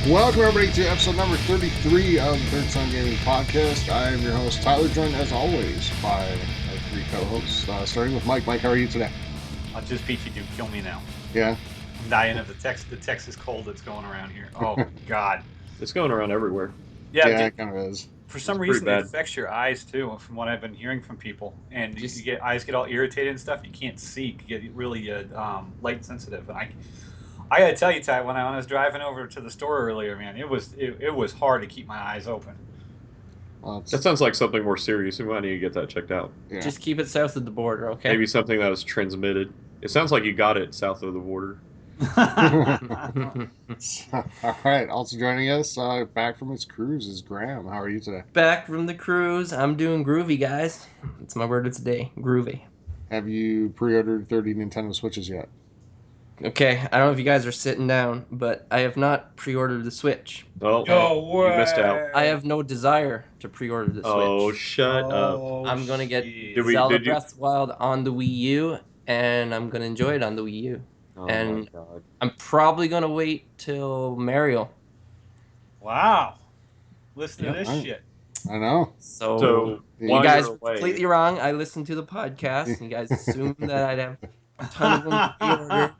Welcome everybody to episode number 33 of the Third Sun Gaming Podcast. I am your host Tyler, joined as always by our three co-hosts, starting with Mike. Mike, how are you today? I'll just beat you, dude. Kill me now. Yeah. I'm dying of the Texas cold that's going around here. Oh God. It's going around everywhere. Yeah, dude, it kind of is. for some pretty reason, it bad. affects your eyes too. From what I've been hearing from people, and you get eyes get all irritated and stuff. You can't see. You get really light sensitive. And I gotta tell you, Ty, when I was driving over to the store earlier, man, it was hard to keep my eyes open. Well, That sounds like something more serious. We might need to get that checked out. yeah. Just keep it south of the border, okay? Maybe something that was transmitted. It sounds like you got it south of the border. All right. Also joining us back from his cruise is Graham. How are you today? Back from the cruise. I'm doing groovy, guys. It's my word of today. Groovy. Have you pre-ordered 30 Nintendo Switches yet? Okay, I don't know if you guys are sitting down, but I have not pre-ordered the Switch. Oh, No you missed out. I have no desire to pre-order the Switch. Oh, shut up. I'm gonna get shit. Zelda Breath of the Wild on the Wii U, and I'm gonna enjoy it on the Wii U. Oh, And- my God. I'm probably gonna wait till Mario. Wow. Listen Yep. to this Right. shit. I know. So, you you while guys you're were away, completely wrong. I listened to the podcast, and you guys assumed that I'd have a ton of them pre-ordered.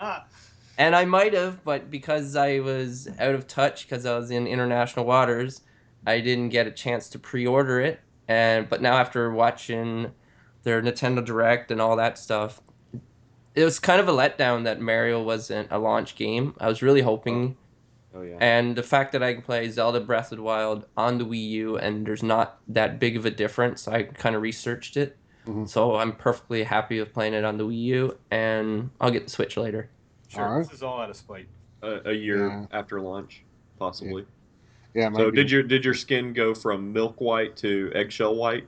And I might have, but because I was out of touch, because I was in international waters, I didn't get a chance to pre-order it. But now after watching their Nintendo Direct and all that stuff, it was kind of a letdown that Mario wasn't a launch game. I was really hoping. Oh, yeah. And the fact that I can play Zelda Breath of the Wild on the Wii U and there's not that big of a difference, I kind of researched it. Mhm. So I'm perfectly happy with playing it on the Wii U, and I'll get the Switch later. Sure, All right. this is all out of spite. A year Yeah. after launch, possibly. Yeah. it might So be. did your skin go from milk white to eggshell white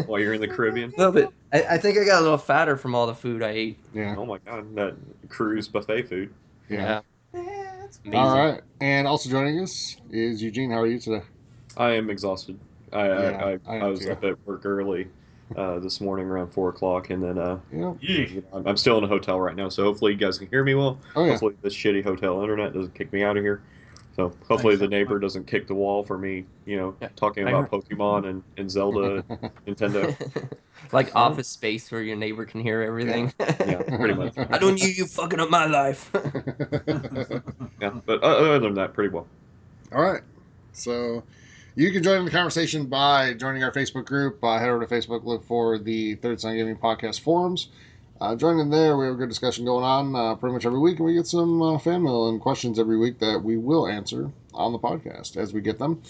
while you're in the Caribbean? A little bit. I think I got a little fatter from all the food I ate. Yeah. Oh my God, that cruise buffet food. Yeah. It's amazing. All right. And also joining us is Eugene. How are you today? I am exhausted. Yeah, I I am was too. up at work early this morning around 4 o'clock, and then Yeah. Yeesh. I'm still in a hotel right now, so hopefully you guys can hear me well. Oh yeah. Hopefully this shitty hotel internet doesn't kick me out of here. So hopefully Nice. the neighbor doesn't kick the wall for me, Yeah, talking I about Pokemon and Zelda, Nintendo. Like Office Space where your neighbor can hear everything. Yeah, pretty much. I don't need you fucking up my life. Yeah, but other than that, pretty well. All right. So you can join the conversation by joining our Facebook group. Head over to Facebook, look for the Third Sun Gaming Podcast forums. Join in there. We have a good discussion going on pretty much every week, and we get some fan mail and questions every week that we will answer on the podcast as we get them.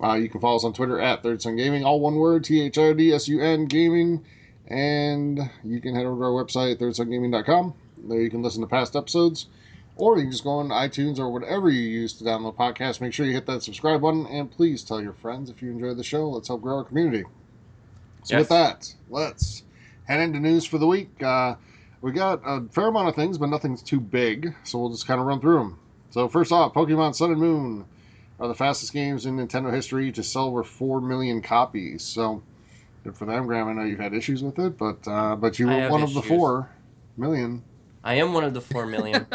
You can follow us on Twitter at Third Sun Gaming, all one word, THRDSUN Gaming. And you can head over to our website, thirdsungaming.com. There you can listen to past episodes. Or you can just go on iTunes or whatever you use to download podcasts. Make sure you hit that subscribe button. And please tell your friends if you enjoy the show. Let's help grow our community. So with that, let's head into news for the week. We got a fair amount of things, but nothing's too big. So we'll just kind of run through them. So first off, Pokemon Sun and Moon are the fastest games in Nintendo history to sell over 4 million copies. So good for them, Graham. I know you've had issues with it, but you I were have one of the issues. 4 million. I am one of the 4 million.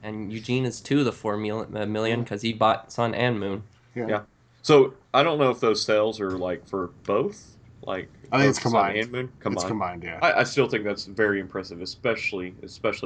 And Eugene is 2 of the 4 million because he bought Sun and Moon. Yeah. So I don't know if those sales are like for both. Like I think it's both Sun combined. and Moon. It's combined, yeah. I still think that's very impressive, especially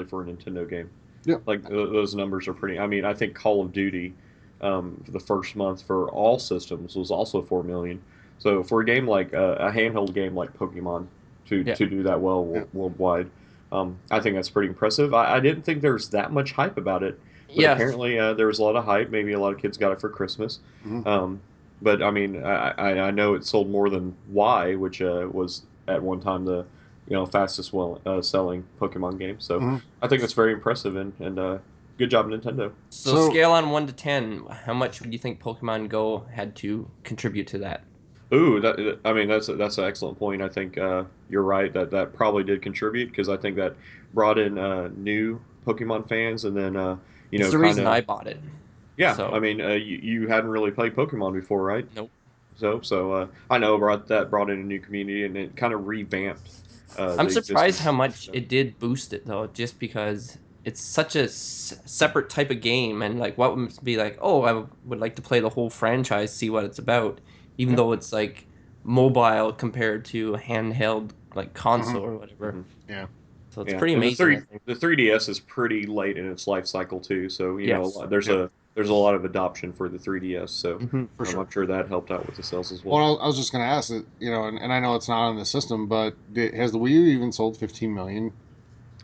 for a Nintendo game. Yeah. Like those numbers are pretty. I mean, I think Call of Duty, for the first month for all systems was also 4 million. So for a game like a handheld game like Pokemon to do that well worldwide, I think that's pretty impressive. I didn't think there was that much hype about it, but apparently there was a lot of hype. Maybe a lot of kids got it for Christmas. Mhm. But I mean, I know it sold more than Y, which was at one time the fastest selling Pokemon game. So Mhm. I think that's very impressive and good job Nintendo. So scale on 1 to 10, how much would you think Pokemon Go had to contribute to that? Ooh, I mean that's an excellent point. I think you're right that probably did contribute because I think that brought in new Pokemon fans and then It's the reason I bought it. Yeah, So- I mean you hadn't really played Pokemon before, right? Nope. So I know brought in a new community and it kind of revamped. I'm the surprised existing- how much it did boost it though, just because it's such a separate type of game, and like what would be like, oh, I would like to play the whole franchise, see what it's about, even though it's like mobile compared to a handheld like console or whatever. Mm-hmm. Yeah. So it's Yeah, pretty and amazing, I think. the 3DS is pretty late in its life cycle too. So Yes. there's a lot of adoption for the 3DS. So For sure. I'm sure that helped out with the sales as well. Well, I was just going to ask that, and I know it's not on the system, but has the Wii U even sold 15 million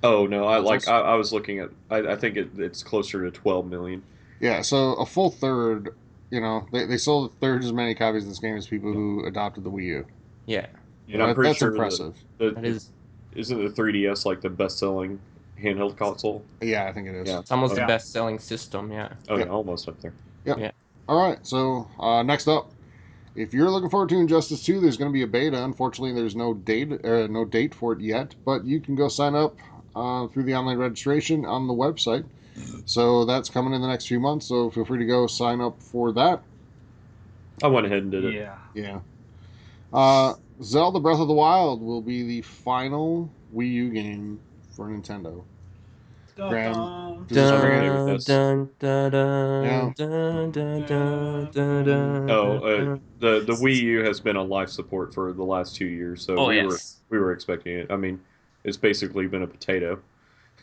Oh no, consoles? I was looking at I think it's closer to 12 million. Yeah, so a full third, they sold a third as many copies of this game as people Yeah. who adopted the Wii U. Yeah, And I'm pretty That's sure impressive. that is. isn't the 3DS like the best selling handheld console? Yeah, I think it is. Yeah. It's almost the Okay. Yeah. best-selling system. Yeah. Oh yeah, Yep. almost up there. Yep. Yeah. All right, so next up, if you're looking forward to Injustice 2, there's going to be a beta. Unfortunately, there's no date for it yet, but you can go sign up through the online registration on the website. So that's coming in the next few months. So feel free to go sign up for that. I went ahead and did it. Yeah. Yeah. Zelda Breath of the Wild will be the final Wii U game for Nintendo. Dun, Graham, dun. does this I'm ring okay it? with Dun, this. dun, dun, Yeah. dun, dun, dun, dun, dun, Oh, dun. the Wii U has been on life support for the last 2 years, so Oh yes, we were expecting it. I mean, it's basically been a potato.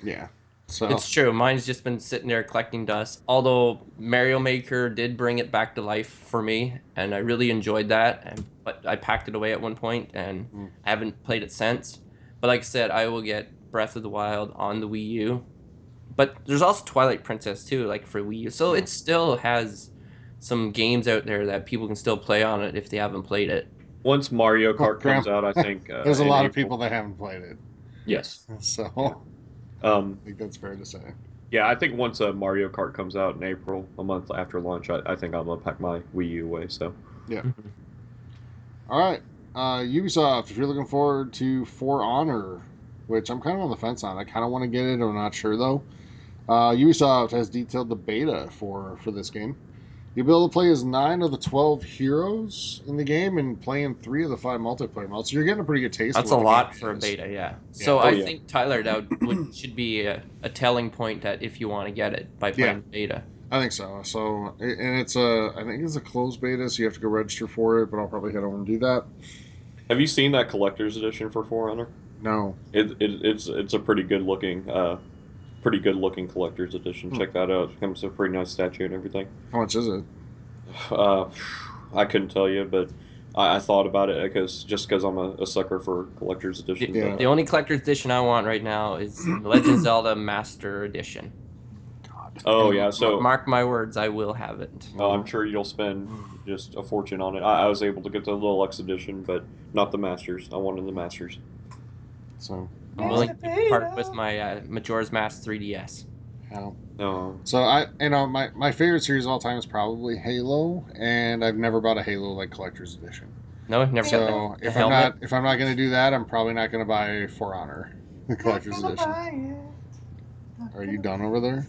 Yeah. So it's true. Mine's just been sitting there collecting dust. Although Mario Maker did bring it back to life for me, and I really enjoyed that. But I packed it away at one point, and I haven't played it since. But like I said, I will get Breath of the Wild on the Wii U. But there's also Twilight Princess too, like for Wii U. So it still has some games out there that people can still play on it if they haven't played it. Once Mario Kart Graham, comes out, I think there's a in lot of April. people that haven't played it. Yes. So Yeah. I think that's fair to say. Yeah, I think once Mario Kart comes out in April, a month after launch, I think I'm gonna pack my Wii U away. So Yeah. Mhm. All right. Ubisoft, if you're looking forward to For Honor, which I'm kind of on the fence on. I kind of want to get it. I'm not sure though. Ubisoft has detailed the beta for this game. You'll be able to play as 9 of the 12 heroes in the game and play in 3 of the 5 multiplayer modes. So you're getting a pretty good taste of That's a what the game lot for a is. beta, yeah. So Yeah. Oh I yeah. think Tyler, that should be a telling point that if you want to get it by Yeah. playing the beta. I think so. So, and I think it's a closed beta, so you have to go register for it. But I'll probably head over and do that. Have you seen that collector's edition for For Honor? No. It's a pretty good looking collector's edition. Hmm. Check that out. It comes with a pretty nice statue and everything. How much is it? Uh, I couldn't tell you, but I thought about it because I'm a sucker for collector's editions. Yeah. The only collector's edition I want right now is the Legend of Zelda Master Edition. God. Oh And yeah, so mark my words, I will have it. I'm sure you'll spend just a fortune on it. I was able to get the Deluxe edition, but not the Masters. I wanted the Masters. So, I'm willing to part with my Majora's Mask 3DS. yeah. No, So my favorite series of all time is probably Halo, and I've never bought a Halo like collector's edition. No, never got So the helmet. if I'm not gonna do that, I'm probably not gonna buy For Honor, the collector's edition. Are you done over there?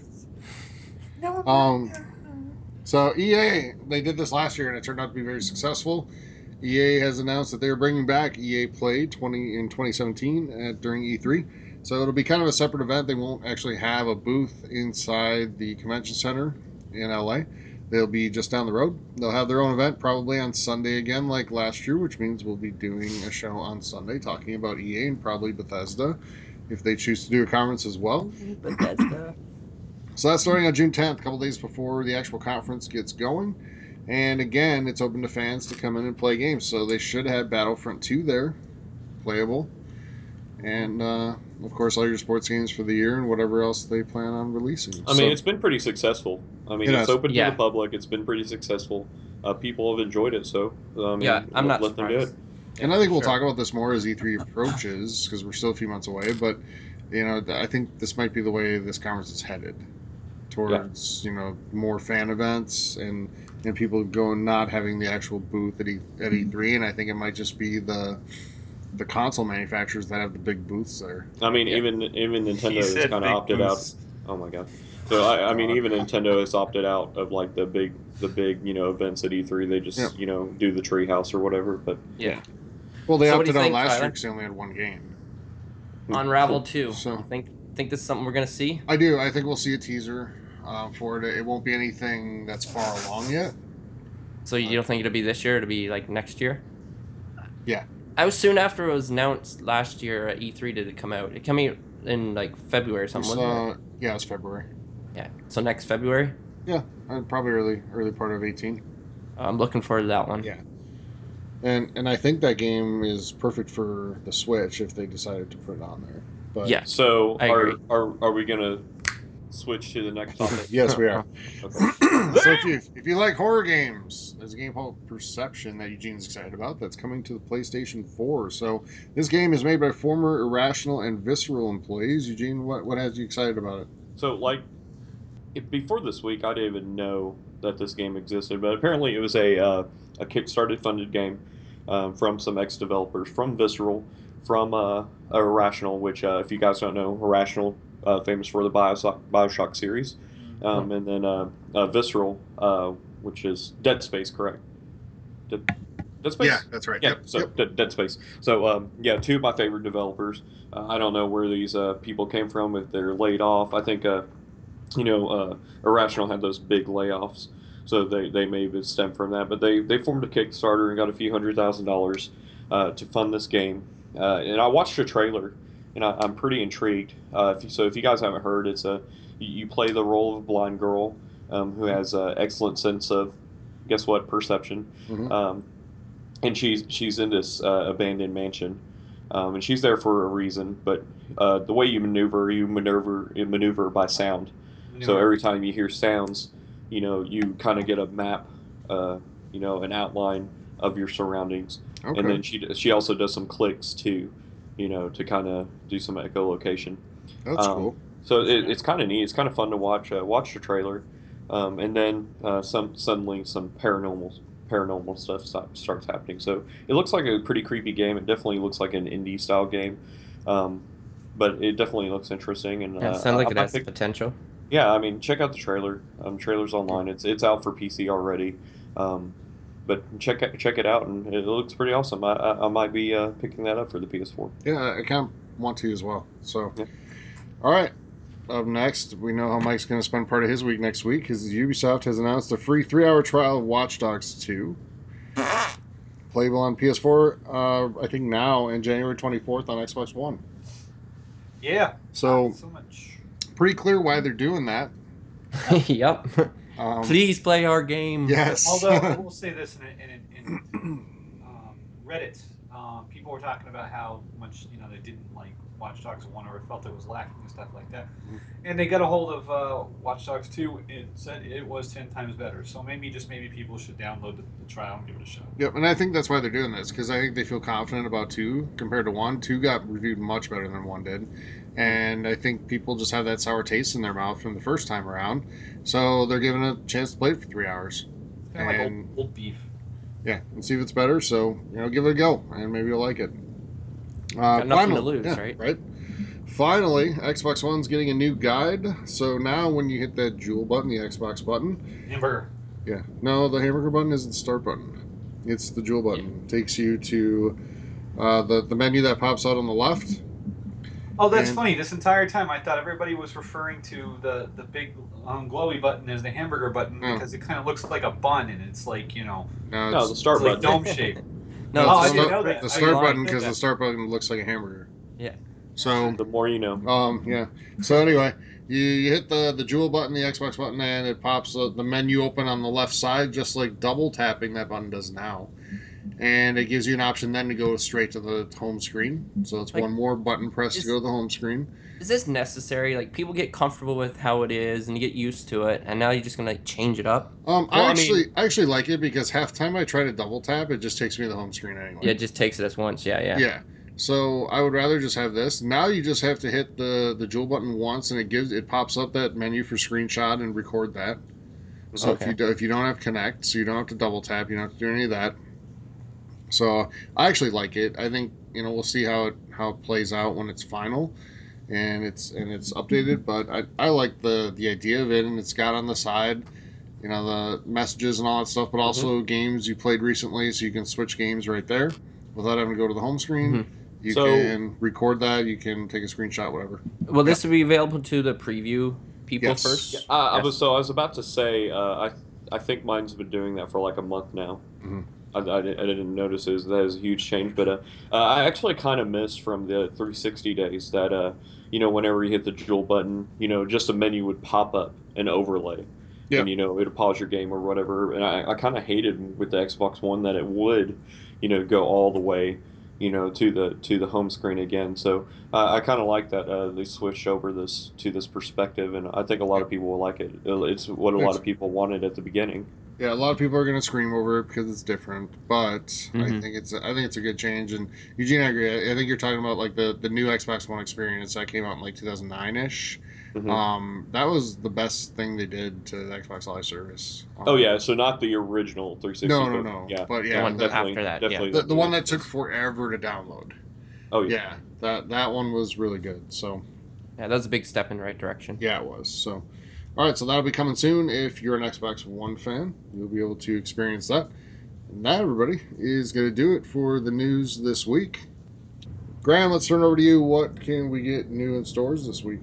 Um. So EA, they did this last year, and it turned out to be very successful. EA has announced that they're bringing back EA Play 2017 during E3. So it'll be kind of a separate event. They won't actually have a booth inside the convention center in LA. They'll be just down the road. They'll have their own event probably on Sunday again, like last year, which means we'll be doing a show on Sunday talking about EA and probably Bethesda if they choose to do a conference as well. Bethesda. So that's starting on June 10th, a couple days before the actual conference gets going. And again, it's open to fans to come in and play games. So they should have Battlefront 2 there, playable. And, of course, all your sports games for the year and whatever else they plan on releasing. I mean it's been pretty successful. I mean It it's has. open to Yeah. the public. It's been pretty successful. People have enjoyed it, so I mean, Yeah, I'm not let them do it. surprised. And Yeah, I think we'll sure. talk about this more as E3 approaches because we're still a few months away. But, I think this might be the way this conference is headed towards, more fan events and people going not having the actual booth at E3. And I think it might just be the console manufacturers that have the big booths there. I mean, Yeah. even He Nintendo has said kind of big opted out. boost. Oh my god! So I mean, God. even Nintendo has opted out of like the big events at E3. They just Yep. Do the Treehouse or whatever. But Yeah. Well, they So what do opted you out think, last year Tyler? because they only had one game. Unravel 2, So you think? think this is something we're gonna see? I do. I think we'll see a teaser for it. It won't be anything that's far along yet. So you don't think it'll be this year? It'll be like next year? Yeah. I was soon after it was announced last year at E3 did it come out. It came out in like February or something, wasn't it? Yeah, it's February. Yeah. So next February? Yeah, probably early part of 18. I'm looking forward to that one. Yeah. And I think that game is perfect for the Switch if they decided to put it on there. But Yeah. So I agree. are we gonna switch to the next topic? yes, we are. Okay. So if you like horror games, there's a game called Perception that Eugene's excited about that's coming to the PlayStation 4. So this game is made by former Irrational and Visceral employees. Eugene, what has you excited about it? So before this week, I didn't even know that this game existed, but apparently it was a Kickstarter funded game from some ex developers from Visceral, from Irrational, which if you guys don't know, Irrational famous for the Bioshock series, and then Visceral, which is Dead Space, correct? Dead Space? Yeah, that's right. Yeah, Yep. so Yep. Dead Space. So yeah, two of my favorite developers. I don't know where these people came from, if they're laid off. I think Irrational had those big layoffs, so they may have stemmed from that. But they formed a Kickstarter and got a few $100,000 to fund this game. And I watched a trailer, and I'm pretty intrigued. If you guys haven't heard, you play the role of a blind girl who has an excellent sense of, guess what, perception. Mm-hmm. And she's in this abandoned mansion, and she's there for a reason. But the way you maneuver by sound. So every time you hear sounds, you kind of get a map, an outline of your surroundings. Okay. And then she also does some clicks too, to kind of do some echolocation. That's cool. So it's kind of neat. It's kind of fun to watch. Watch the trailer, and then suddenly some paranormal stuff starts happening. So it looks like a pretty creepy game. It definitely looks like an indie style game, but it definitely looks interesting. And Yeah, it sounds like it I has pick, potential. yeah, I mean, check out the trailer. Trailer's online. It's out for PC already. But check it out, and it looks pretty awesome. I might be picking that up for the PS4. Yeah, I kind of want to as well. So, Yeah. all right. Up next, we know how Mike's going to spend part of his week next week because Ubisoft has announced a free 3-hour trial of Watch Dogs 2. Playable on PS4, I think now, and January 24th on Xbox One. Yeah. So, so much. Pretty clear why they're doing that. Yep. Please play our game. Yes. Although I will say this in Reddit, people were talking about how much they didn't like Watch Dogs 1 or felt it was lacking and stuff like that. And they got a hold of Watch Dogs 2 and said it was 10 times better. So maybe people should download the trial and give it a shot. Yep, and I think that's why they're doing this because I think they feel confident about 2 compared to 1. 2 got reviewed much better than 1 did. And I think people just have that sour taste in their mouth from the first time around. So they're giving it a chance to play it for 3 hours. It's kind of like old beef. Yeah, and see if it's better. So, give it a go, and maybe you'll like it. Got nothing to lose, right? Right. Finally, Xbox One's getting a new guide. So now when you hit that jewel button, the Xbox button. Hamburger. Yeah. No, the hamburger button isn't the start button. It's the jewel button. It takes you to the menu that pops out on the left. Oh, that's funny. This entire time, I thought everybody was referring to the big glowy button as the hamburger button because it kind of looks like a bun, and it's like No, the start it's like button. dome shape. No, I didn't know that. The start button Yeah. because the start button looks like a hamburger. Yeah. So The more you know. yeah. So anyway, you hit the jewel button, the Xbox button, and it pops the menu open on the left side, just like double tapping that button does now. And it gives you an option then to go straight to the home screen. So it's one more button press to go to the home screen. Is this necessary? Like, people get comfortable with how it is and you get used to it, and now you're just gonna change it up? I actually like it because half the time I try to double tap, it just takes me to the home screen anyway. Yeah, it just takes it as once. Yeah. Yeah. So I would rather just have this. Now you just have to hit the jewel button once, and it pops up that menu for screenshot and record that. So if you don't have Connect, so you don't have to double tap, you don't have to do any of that. So I actually like it. I think we'll see how it plays out when it's final, and it's updated. But I like the idea of it, and it's got on the side, the messages and all that stuff, but also games you played recently, so you can switch games right there without having to go to the home screen. You So- can record that. You can take a screenshot, whatever. Will this be available to the preview people Yes. first? I Yes. was about to say I think mine's been doing that for like a month now. Mhm. I didn't notice that is a huge change, but I actually kind of missed from the 360 days that whenever you hit the jewel button, just a menu would pop up and overlay, Yep. and it'd pause your game or whatever. And I kind of hated with the Xbox One that it would, go all the way, to the home screen again. So I kind of like that they switched over this to this perspective, and I think a lot of people will like it. It's what a lot Thanks. of people wanted at the beginning. Yeah, a lot of people are going to scream over it because it's different, but I Mhm. think it's a good change. And Eugene, I agree. I think you're talking about like the new Xbox One experience that came out in like 2009 ish. Hmm. That was the best thing they did to the Xbox Live service. Oh yeah, so not the original 360, No, but yeah, but The yeah, one the after that, yeah. definitely the one that took yes. forever to download. Oh yeah. Yeah, that one was really good. So Yeah, that was a big step in the right direction. yeah, it was. So all right, so that'll be coming soon. If you're an Xbox One fan, you'll be able to experience that. And that, everybody, is going to do it for the news this week. Graham, let's turn over to you. What can we get new in stores this week?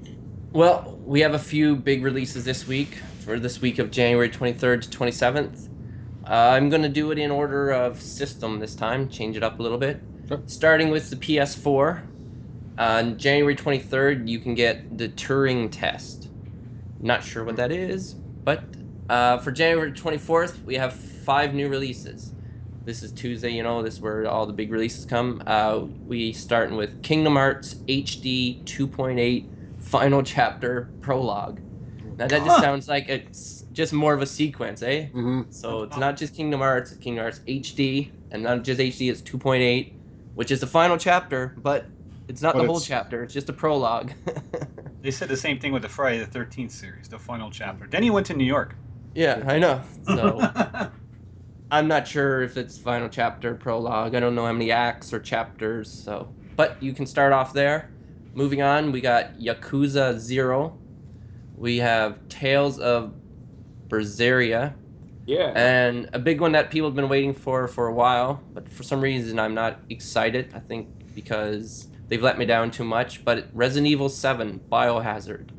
Well, we have a few big releases this week for this week of January 23rd to 27th. I'm going to do it in order of system this time, change it up a little bit. Okay. Starting with the PS4. On January 23rd, you can get the Turing test. Not sure what that is, but for January 24th, we have 5 new releases. This is Tuesday, this is where all the big releases come. We starting with Kingdom Hearts HD 2.8 Final Chapter Prologue. Now that just sounds like it's just more of a sequence, eh? Mm-hmm. So it's not just Kingdom Hearts, it's Kingdom Hearts HD, and not just HD, it's 2.8, which is the final chapter, but it's not But the whole it's- chapter, it's just a prologue. They said the same thing with the Friday the 13th series, the final chapter. Then he went to New York. Yeah, I know. So I'm not sure if it's final chapter prologue. I don't know how many acts or chapters. So, but you can start off there. Moving on, we got Yakuza 0. We have Tales of Berseria, Yeah. and a big one that people have been waiting for a while, but for some reason I'm not excited. I think because they've let me down too much. But Resident Evil 7 Biohazard.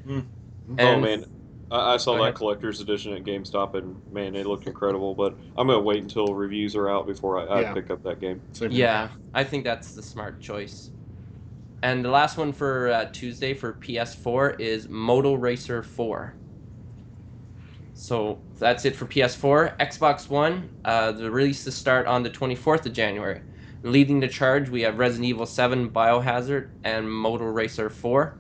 Mm. Oh And man, I saw go that ahead. collector's edition at GameStop, and man, it looked incredible. But I'm gonna wait until reviews are out before I Yeah. pick up that game. Same here. Yeah, I think that's the smart choice. And the last one for Tuesday for PS4 is Moto Racer 4. So that's it for PS4. Xbox One, the releases start on the 24th of January. Leading the charge, we have Resident Evil 7 Biohazard and Moto Racer 4.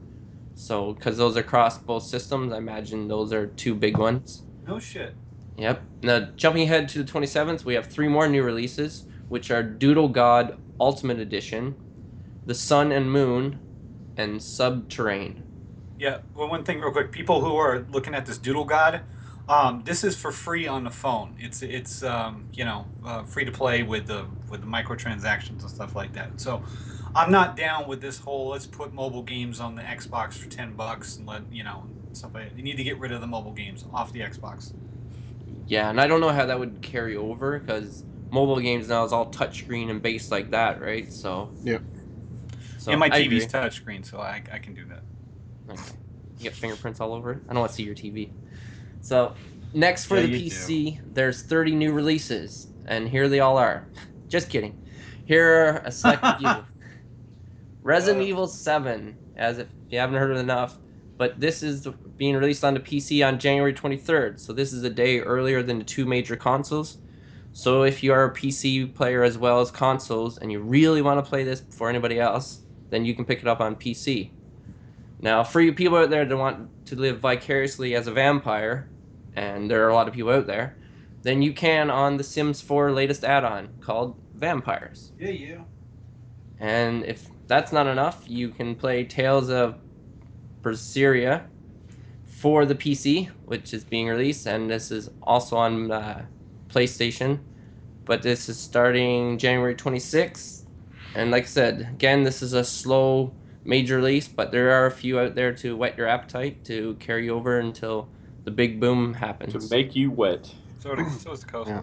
So, because those are across both systems, I imagine those are 2 big ones. No shit. Yep. Now, jumping ahead to the 27th, we have 3 more new releases, which are Doodle God Ultimate Edition, The Sun and Moon, and Subterrane. Yeah. Well, one thing real quick. People who are looking at this Doodle God, this is for free on the phone. It's free to play with the microtransactions and stuff like that. So, I'm not down with this whole let's put mobile games on the Xbox for $10 and let stuff like that. You need to get rid of the mobile games off the Xbox. Yeah, and I don't know how that would carry over because mobile games now is all touchscreen and based like that, right? So, Yep. And my I TV's agree. touchscreen, so I can do that. Okay. You get fingerprints all over it. I don't want to see your TV. So, next for Yeah, the you PC, there's 30 new releases, and here they all are. Just kidding. Here are a select few. Resident Evil 7, as if you haven't heard it enough, but this is being released on the PC on January 23rd. So this is a day earlier than the 2 major consoles. So if you are a PC player as well as consoles and you really want to play this before anybody else, then you can pick it up on PC. Now, for you people out there that want to live vicariously as a vampire, and there are a lot of people out there, then you can on the Sims 4 latest add-on called Vampires. Yeah. And if that's not enough, you can play Tales of Berseria for the PC, which is being released, and this is also on PlayStation. But this is starting January 26th. And like I said, again, this is a slow major release, but there are a few out there to whet your appetite to carry over until the big boom To happens. make you wet. So is the coast. Yeah.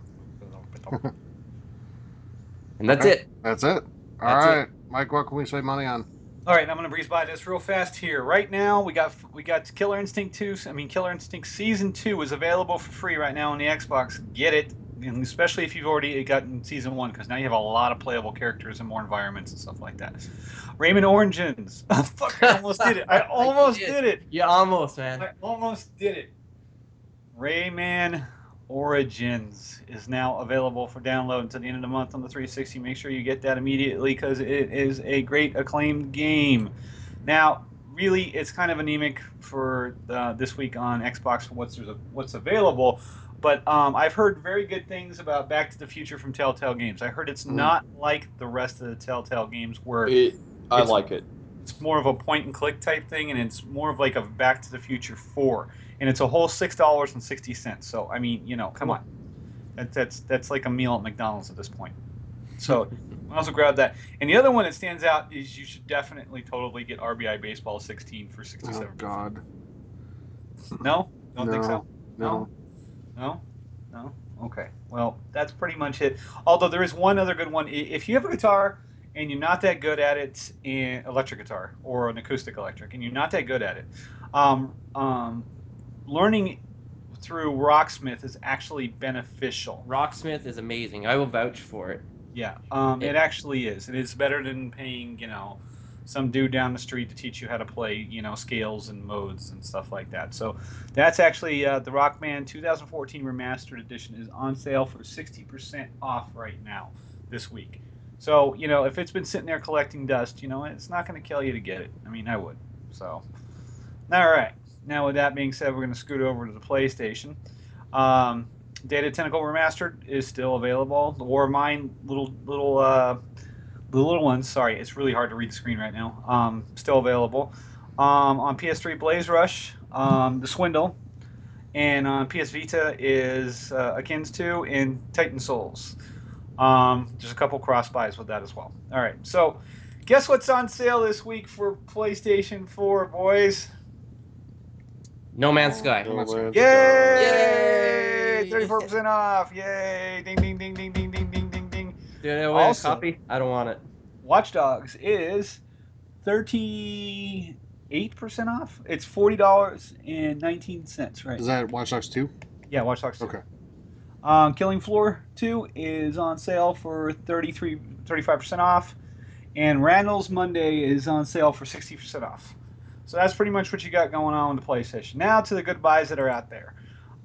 And that's Okay. it. That's it. All That's it. right, Mike, what can we save money on? All right, I'm gonna breeze by this real fast here. Right now, we got Killer Instinct 2. I mean, Killer Instinct Season 2 is available for free right now on the Xbox. Get it, and especially if you've already gotten Season 1, because now you have a lot of playable characters and more environments and stuff like that. Rayman Origins. Fuck, I almost did it. I You almost did. did it. You almost, man. I almost did it. Rayman Origins is now available for download until the end of the month on the 360. Make sure you get that immediately because it is a great acclaimed game. Now, really, it's kind of anemic for this week on Xbox for what's available. But I've heard very good things about Back to the Future from Telltale Games. I heard it's not like the rest of the Telltale games where I it's like it. it's more of a point and click type thing, and it's more of like a Back to the Future 4, and it's a whole $6.60. So I mean, come on, that's like a meal at McDonald's at this point. So I also grab that. And the other one that stands out is you should definitely totally get RBI Baseball 16 for Oh 67. God, No, don't think so. no, No, no. no, no. Okay. Well, that's pretty much it. Although there is one other good one. If you have a guitar and you're not that good at it, in electric guitar or an acoustic electric, and you're not that good at it, um, um, learning through Rocksmith is actually beneficial. Rocksmith is amazing. I will vouch for it. Yeah, it It actually is. It is better than paying, some dude down the street to teach you how to play, scales and modes and stuff like that. So that's actually the Rockman 2014 Remastered Edition is on sale for 60% off right now this week. So, if it's been sitting there collecting dust, it's not going to kill you to get it. I mean, I would. So, all right. Now, with that being said, we're going to scoot over to the PlayStation. Um, Data Tentacle Remastered is still available. The War of Mine, the little ones. Sorry, it's really hard to read the screen right now. Still available. On PS3, Blaze Rush, The Swindle, and on PS Vita is Akins 2 and Titan Souls. There's a couple cross buys with that as well. All right, so guess what's on sale this week for PlayStation 4, boys? No Man's Sky. No Man's Sky. Yay! Yay! 34% off! Yay! Ding, ding, ding, ding, ding, ding, ding, ding, ding. Did I win a Also, copy? I don't want it. Watch Dogs is 38% off. It's $40.19 right Is now. that Watch Dogs 2? Yeah, Watch Dogs 2. Okay. Killing Floor 2 is on sale for 35% off. And Randall's Monday is on sale for 60% off. So that's pretty much what you got going on with the PlayStation. Now to the good buys that are out there.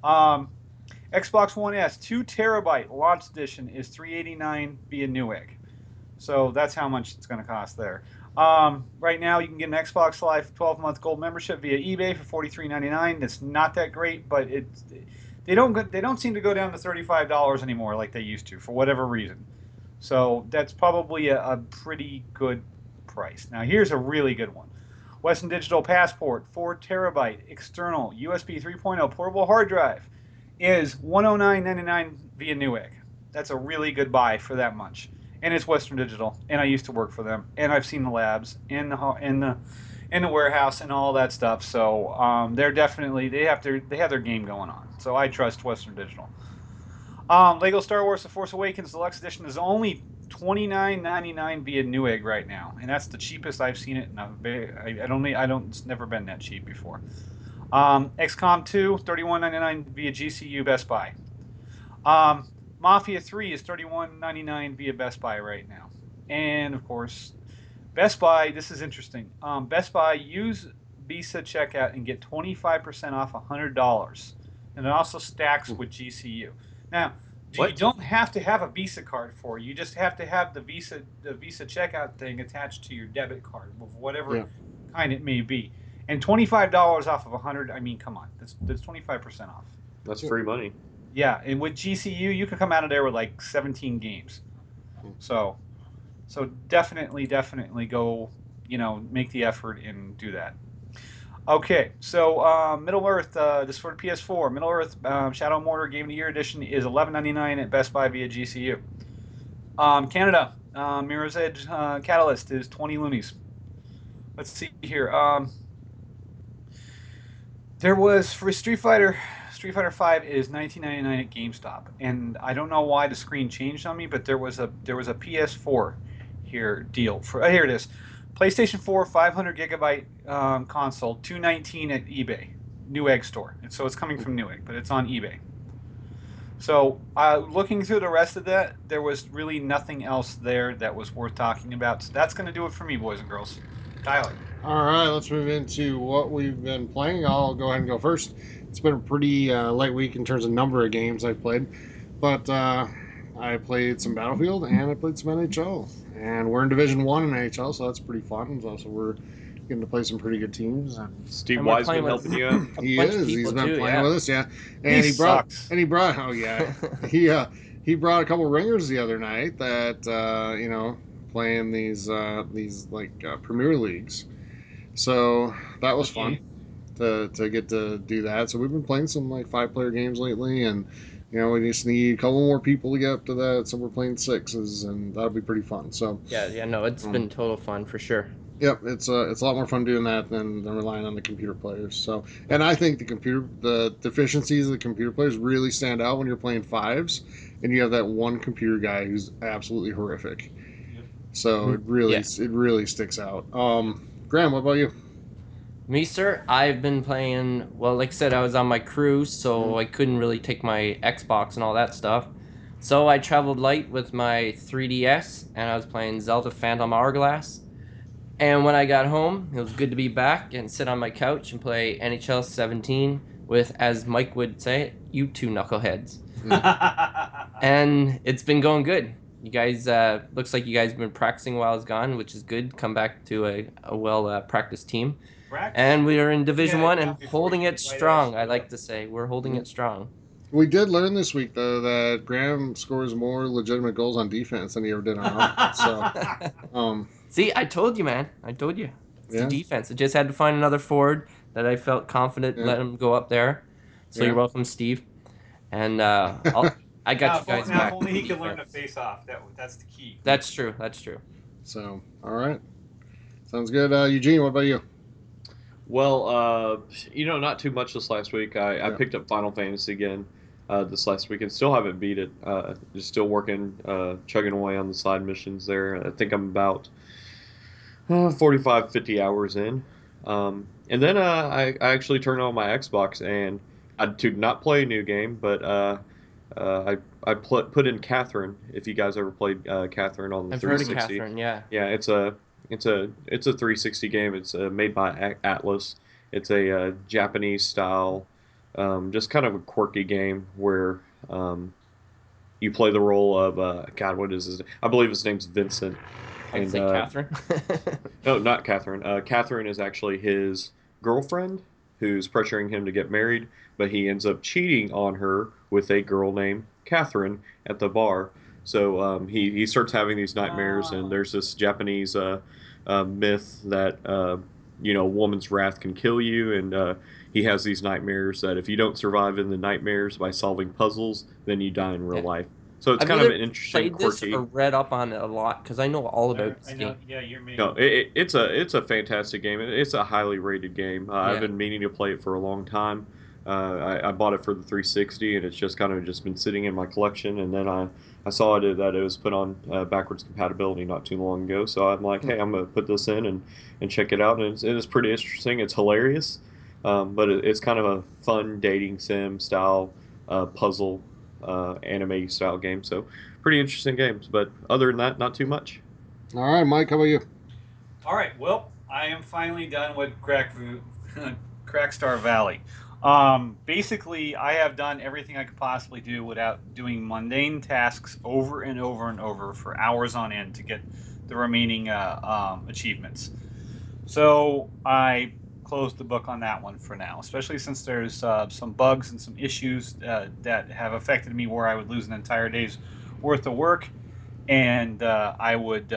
Um, Xbox One S 2 terabyte launch edition is $389 via Newegg. So that's how much it's going to cost there. Right now, you can get an Xbox Live 12-month gold membership via eBay for $43.99. It's not that great, but they don't seem to go down to $35 anymore like they used to for whatever reason. So that's probably a pretty good price. Now here's a really good one. Western Digital Passport 4 terabyte external USB 3.0 portable hard drive is $109.99 via Newegg. That's a really good buy for that much. And it's Western Digital, and I used to work for them, and I've seen the labs in the warehouse and all that stuff. So they have their game going on. So I trust Western Digital. Lego Star Wars: The Force Awakens Deluxe Edition is only $29.99 via Newegg right now, and that's the cheapest I've seen it. It's never been that cheap before. XCOM 2, $31.99 via GCU Best Buy. Um, Mafia 3 is $31.99 via Best Buy right now. And of course, Best Buy, this is interesting. Best Buy, use Visa checkout and get 25% off $100. And it also stacks with GCU. Now, you What? don't have to have a Visa card for it. You just have to have the Visa checkout thing attached to your debit card of whatever Yeah. kind it may be. And $25 off of 100, I mean, come on. That's 25% off. That's free money. Yeah, and with GCU, you can come out of there with like 17 games. So, definitely go, make the effort and do that. Okay, so Middle Earth, this is for the PS4. Middle Earth Shadow Mortar Game of the Year Edition is $11.99 at Best Buy via GCU. Canada, Mirror's Edge Catalyst is 20 loonies. Let's see here. There was for Street Fighter 5 is 19.99 at GameStop, and I don't know why the screen changed on me, but there was a PS4 deal for. Here it is, PlayStation 4 500 gigabyte console, $219 at eBay, Newegg store. And so it's coming from Newegg, but it's on eBay. So looking through the rest of that, there was really nothing else there that was worth talking about. So that's going to do it for me, boys and girls. Tyler. All right, let's move into what we've been playing. I'll go ahead and go first. It's been a pretty light week in terms of number of games I've played, but I played some Battlefield and I played some NHL. And we're in Division One in NHL, so that's pretty fun. So we're getting to play some pretty good teams. And Steve And we're Wiseman playing with helping you out. he bunch of is. He's people been too, playing yeah. with us, yeah. He And he brought. sucks. And he brought. Oh yeah. He brought a couple ringers the other night that playing these Premier Leagues. So that was fun to get to do that. So we've been playing some like 5-player games lately, and we just need a couple more people to get up to that. So we're playing sixes, and that'll be pretty fun. So Yeah, no, it's been total fun for sure. yep, it's a lot more fun doing that than relying on the computer players. So, and I think the deficiencies of the computer players really stand out when you're playing fives, and you have that one computer guy who's absolutely horrific. Yep. So it really sticks out. Graham, what about you? Me, sir, I've been playing. Well, like I said, I was on my cruise, so I couldn't really take my Xbox and all that stuff. So I traveled light with my 3DS, and I was playing Zelda Phantom Hourglass. And when I got home, it was good to be back and sit on my couch and play NHL 17 with, as Mike would say, you two knuckleheads. And it's been going good. You guys, looks like you guys have been practicing while I was gone, which is good. Come back to a well practiced team. And we are in Division One and holding it strong. I like to say we're holding it strong. We did learn this week though that Graham scores more legitimate goals on defense than he ever did on offense. So, See, I told you, man. I told you. It's the yeah, defense. I just had to find another forward that I felt confident yeah, let him go up there. So yeah. you're welcome, Steve. And I got you guys Now, if back. only he with could learn to defense. face off. That's the key. That's true. That's true. So, all right, sounds good. Eugene, what about you? Well, not too much this last week. I Yeah. picked up Final Fantasy again this last week and still haven't beat it. Just still working, chugging away on the side missions there. I think I'm about 45, 50 hours in. And then I actually turned on my Xbox and I did not play a new game, but put in Catherine. If you guys ever played Catherine on the I've heard of 360, Catherine. Yeah. yeah, it's a 360 game. It's made by Atlas. It's a Japanese style, just kind of a quirky game where you play the role of God. What is his? I believe his name's Vincent. I'd And say Catherine. no, not Catherine. Catherine is actually his girlfriend who's pressuring him to get married, but he ends up cheating on her with a girl named Catherine at the bar. So he starts having these nightmares, and there's this Japanese myth that a woman's wrath can kill you, and he has these nightmares that if you don't survive in the nightmares by solving puzzles, then you die in real Yeah. life. So it's I've kind of either an interesting, played this quirky. or read up on it a lot because I know all about this I know. game. Yeah, you're me. No, it's a fantastic game. It's a highly rated game. I've Yeah. been meaning to play it for a long time. I bought it for the 360, and it's just kind of just been sitting in my collection. And then I saw that it was put on backwards compatibility not too long ago. So I'm like, hey, I'm gonna put this in and check it out. And it's pretty interesting. It's hilarious, but it's kind of a fun dating sim style puzzle anime style game. So pretty interesting games. But other than that, not too much. All right, Mike, how about you? All right. Well, I am finally done with Crackstar Valley. Basically, I have done everything I could possibly do without doing mundane tasks over and over and over for hours on end to get the remaining achievements. So I closed the book on that one for now, especially since there's some bugs and some issues that have affected me where I would lose an entire day's worth of work and I would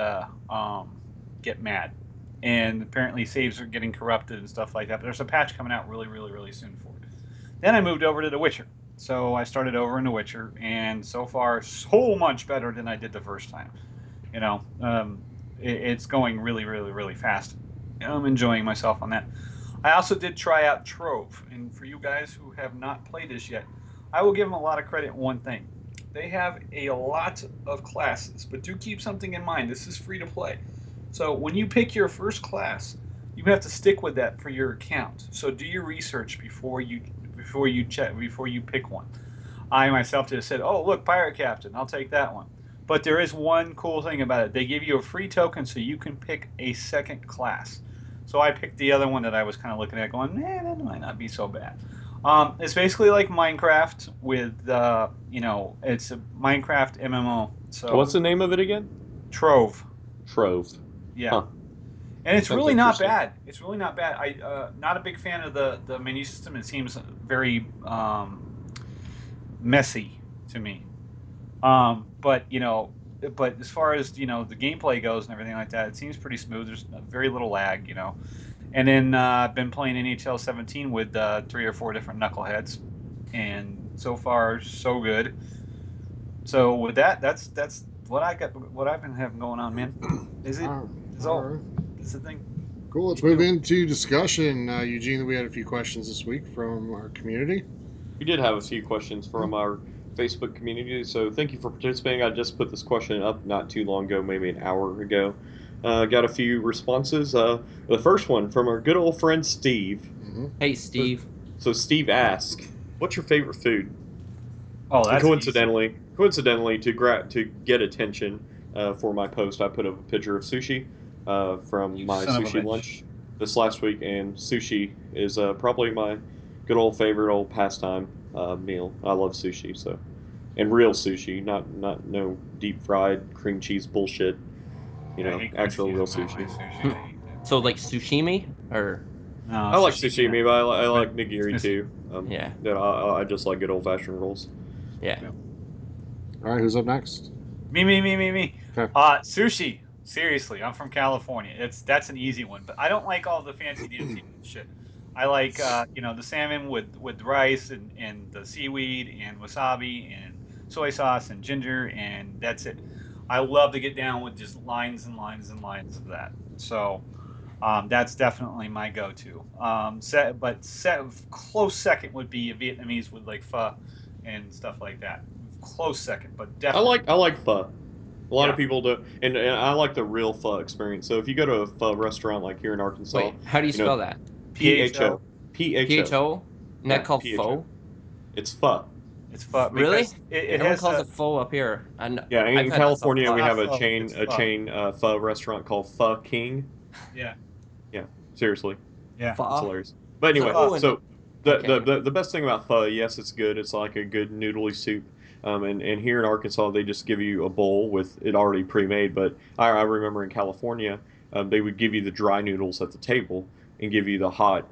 get mad. And apparently, saves are getting corrupted and stuff like that. But there's a patch coming out really, really, really soon for it. Then I moved over to The Witcher. So I started over in The Witcher, and so far, so much better than I did the first time. You know, it's going really, really, really fast. I'm enjoying myself on that. I also did try out Trove, and for you guys who have not played this yet, I will give them a lot of credit in one thing. they have a lot of classes, but do keep something in mind. This is free to play. So when you pick your first class, you have to stick with that for your account. So do your research before you pick one. I myself just said, "Oh, look, pirate captain. I'll take that one." But there is one cool thing about it. They give you a free token so you can pick a second class. So I picked the other one that I was kind of looking at, going, that might not be so bad." It's basically like Minecraft with, it's a Minecraft MMO. So What's the name of it again? Trove, Trove. yeah, Huh. and it's Sounds really not interesting. bad. It's really not bad. I not a big fan of the menu system. It seems very messy to me. But but as far as the gameplay goes and everything like that, it seems pretty smooth. There's very little lag. And then I've been playing NHL 17 with 3 or 4 different knuckleheads, and so far so good. So with that, that's what I got. What I've been having going on, man. Is it? All Is all all. right. That's the thing. Cool. Let's Me move too. into discussion. Eugene, we had a few questions this week from our community. We did have a few questions from our Facebook community, so thank you for participating. I just put this question up not too long ago, maybe an hour ago. Got a few responses. The first one from our good old friend Steve. Mm-hmm. Hey, So, Steve. so Steve asked, "What's your favorite food?" Oh, And that's easy. coincidentally, to get attention for my post, I put up a picture of sushi from You my son of a sushi bitch. lunch this last week, and sushi is probably my good old favorite old pastime meal. I love sushi, so and real sushi, not no deep fried cream cheese bullshit. Yeah, I hate cream Actual cheese real in my sushi. sushi. Hmm. I hate that. So like sushimi or No, I like sashimi. sashimi, but I But like it's nigiri missing. too. yeah, I just like good old fashioned rolls. yeah. Yeah. All right, who's up next? Me. Okay. Sushi. Seriously, I'm from California. That's an easy one, but I don't like all the fancy dancy shit. I like the salmon with rice and the seaweed and wasabi and soy sauce and ginger, and that's it. I love to get down with just lines and lines and lines of that. So that's definitely my go-to. Close second would be a Vietnamese with like pho and stuff like that. Close second, but definitely. I like pho. A lot of Yeah. people do, and I like the real pho experience. So if you go to a pho restaurant like here in Arkansas, Wait, how do you you know, spell that? P H PHO. O, P H O, PHO? And that yeah, called PHO. pho? It's pho. It's pho Really? because it Yeah, No one has calls a. it pho up here. yeah. I've In had myself California, It's we pho. not have pho. It's pho. pho restaurant called Pho King. Yeah. Yeah, seriously. Yeah. It's Pho. hilarious. But There's an anyway, Pho. O in it. so Okay. the best thing about pho, yes, it's good. It's like a good noodly soup. And here in Arkansas, they just give you a bowl with it already pre-made. But I remember in California, they would give you the dry noodles at the table and give you the hot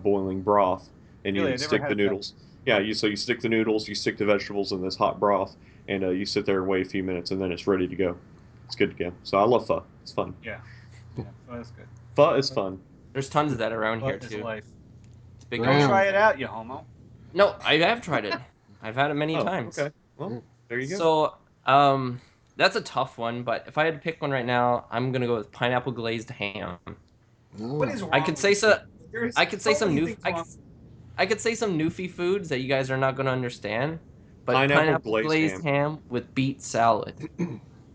boiling broth, and you Really, I would never stick the had that. noodles. Yeah, you stick the noodles, you stick the vegetables in this hot broth, and you sit there and wait a few minutes, and then it's ready to go. It's good to go. So I love pho. It's fun. Yeah. Yeah. Pho is good. Pho is fun. There's tons of that around Pho here is too. life. It's big Go on Graham. try pho. it out, you homo. No, I have tried it. I've had it many Oh, times. okay. Well, Yeah. there you go. So, that's a tough one, but if I had to pick one right now, I'm gonna go with pineapple glazed ham. What Oh. is I wrong could with say you so. people? There is I could say so some many new. things wrong. I could say some newfie foods that you guys are not gonna understand, but Pineapple pineapple glazed glazed ham. ham with beet salad.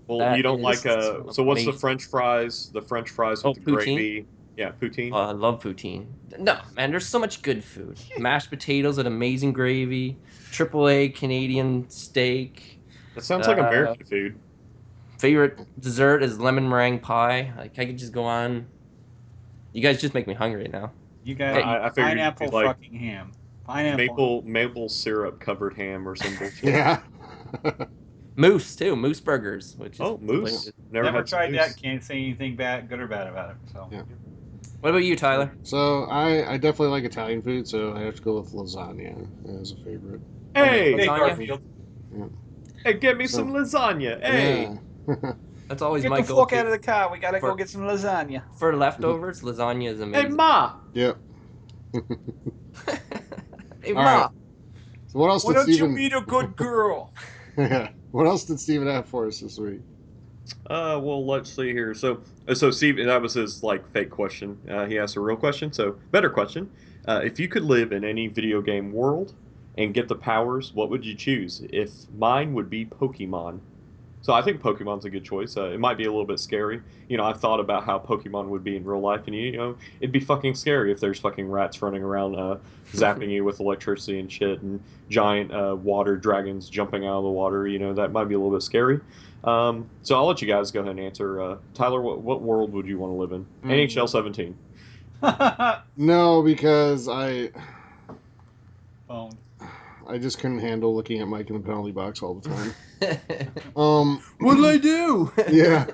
Well, you That don't like is so what's the amazing. French fries? The French fries with Oh, the poutine. gravy. Yeah, poutine. Oh, I love poutine. No, man, there's so much good food. Mashed potatoes with amazing gravy, triple A Canadian steak. That sounds like Uh, American food. favorite dessert is lemon meringue pie. Like I could just go on. You guys just make me hungry now. You gotta Okay, eat I figured you'd be pineapple like fucking ham. Pineapple. maple syrup covered ham or some bullshit. Yeah. moose too. Moose burgers, which is Oh, delicious. moose. Never Never had some tried that. moose. Can't say anything bad, good or bad about it. So Yeah. What about you, Tyler? So I definitely like Italian food, so I have to go with lasagna as a favorite. Hey, hey Lasagna? Garfield, Yeah. hey, get me So some lasagna. Hey. yeah. That's always get my the fuck go-to out of the car. We gotta go for get some lasagna. leftovers. Lasagna is Hey, amazing. ma. Yep. Hey, All right. ma. So what else Why did don't you Steven meet a good girl? Yeah. What else did Steven have for us this week? Well, let's see here. So Steve, that was his like fake question. He asked a real question. So, better question. If you could live in any video game world, and get the powers, what would you choose? If mine would be Pokemon. So I think Pokemon's a good choice. It might be a little bit scary. I've thought about how Pokemon would be in real life, and it'd be fucking scary if there's fucking rats running around, zapping you with electricity and shit, and giant water dragons jumping out of the water. That might be a little bit scary. So I'll let you guys go ahead and answer. Tyler, what world would you want to live in? NHL 17. No, because Phone. I just couldn't handle looking at Mike in the penalty box all the time. What did I do? Yeah.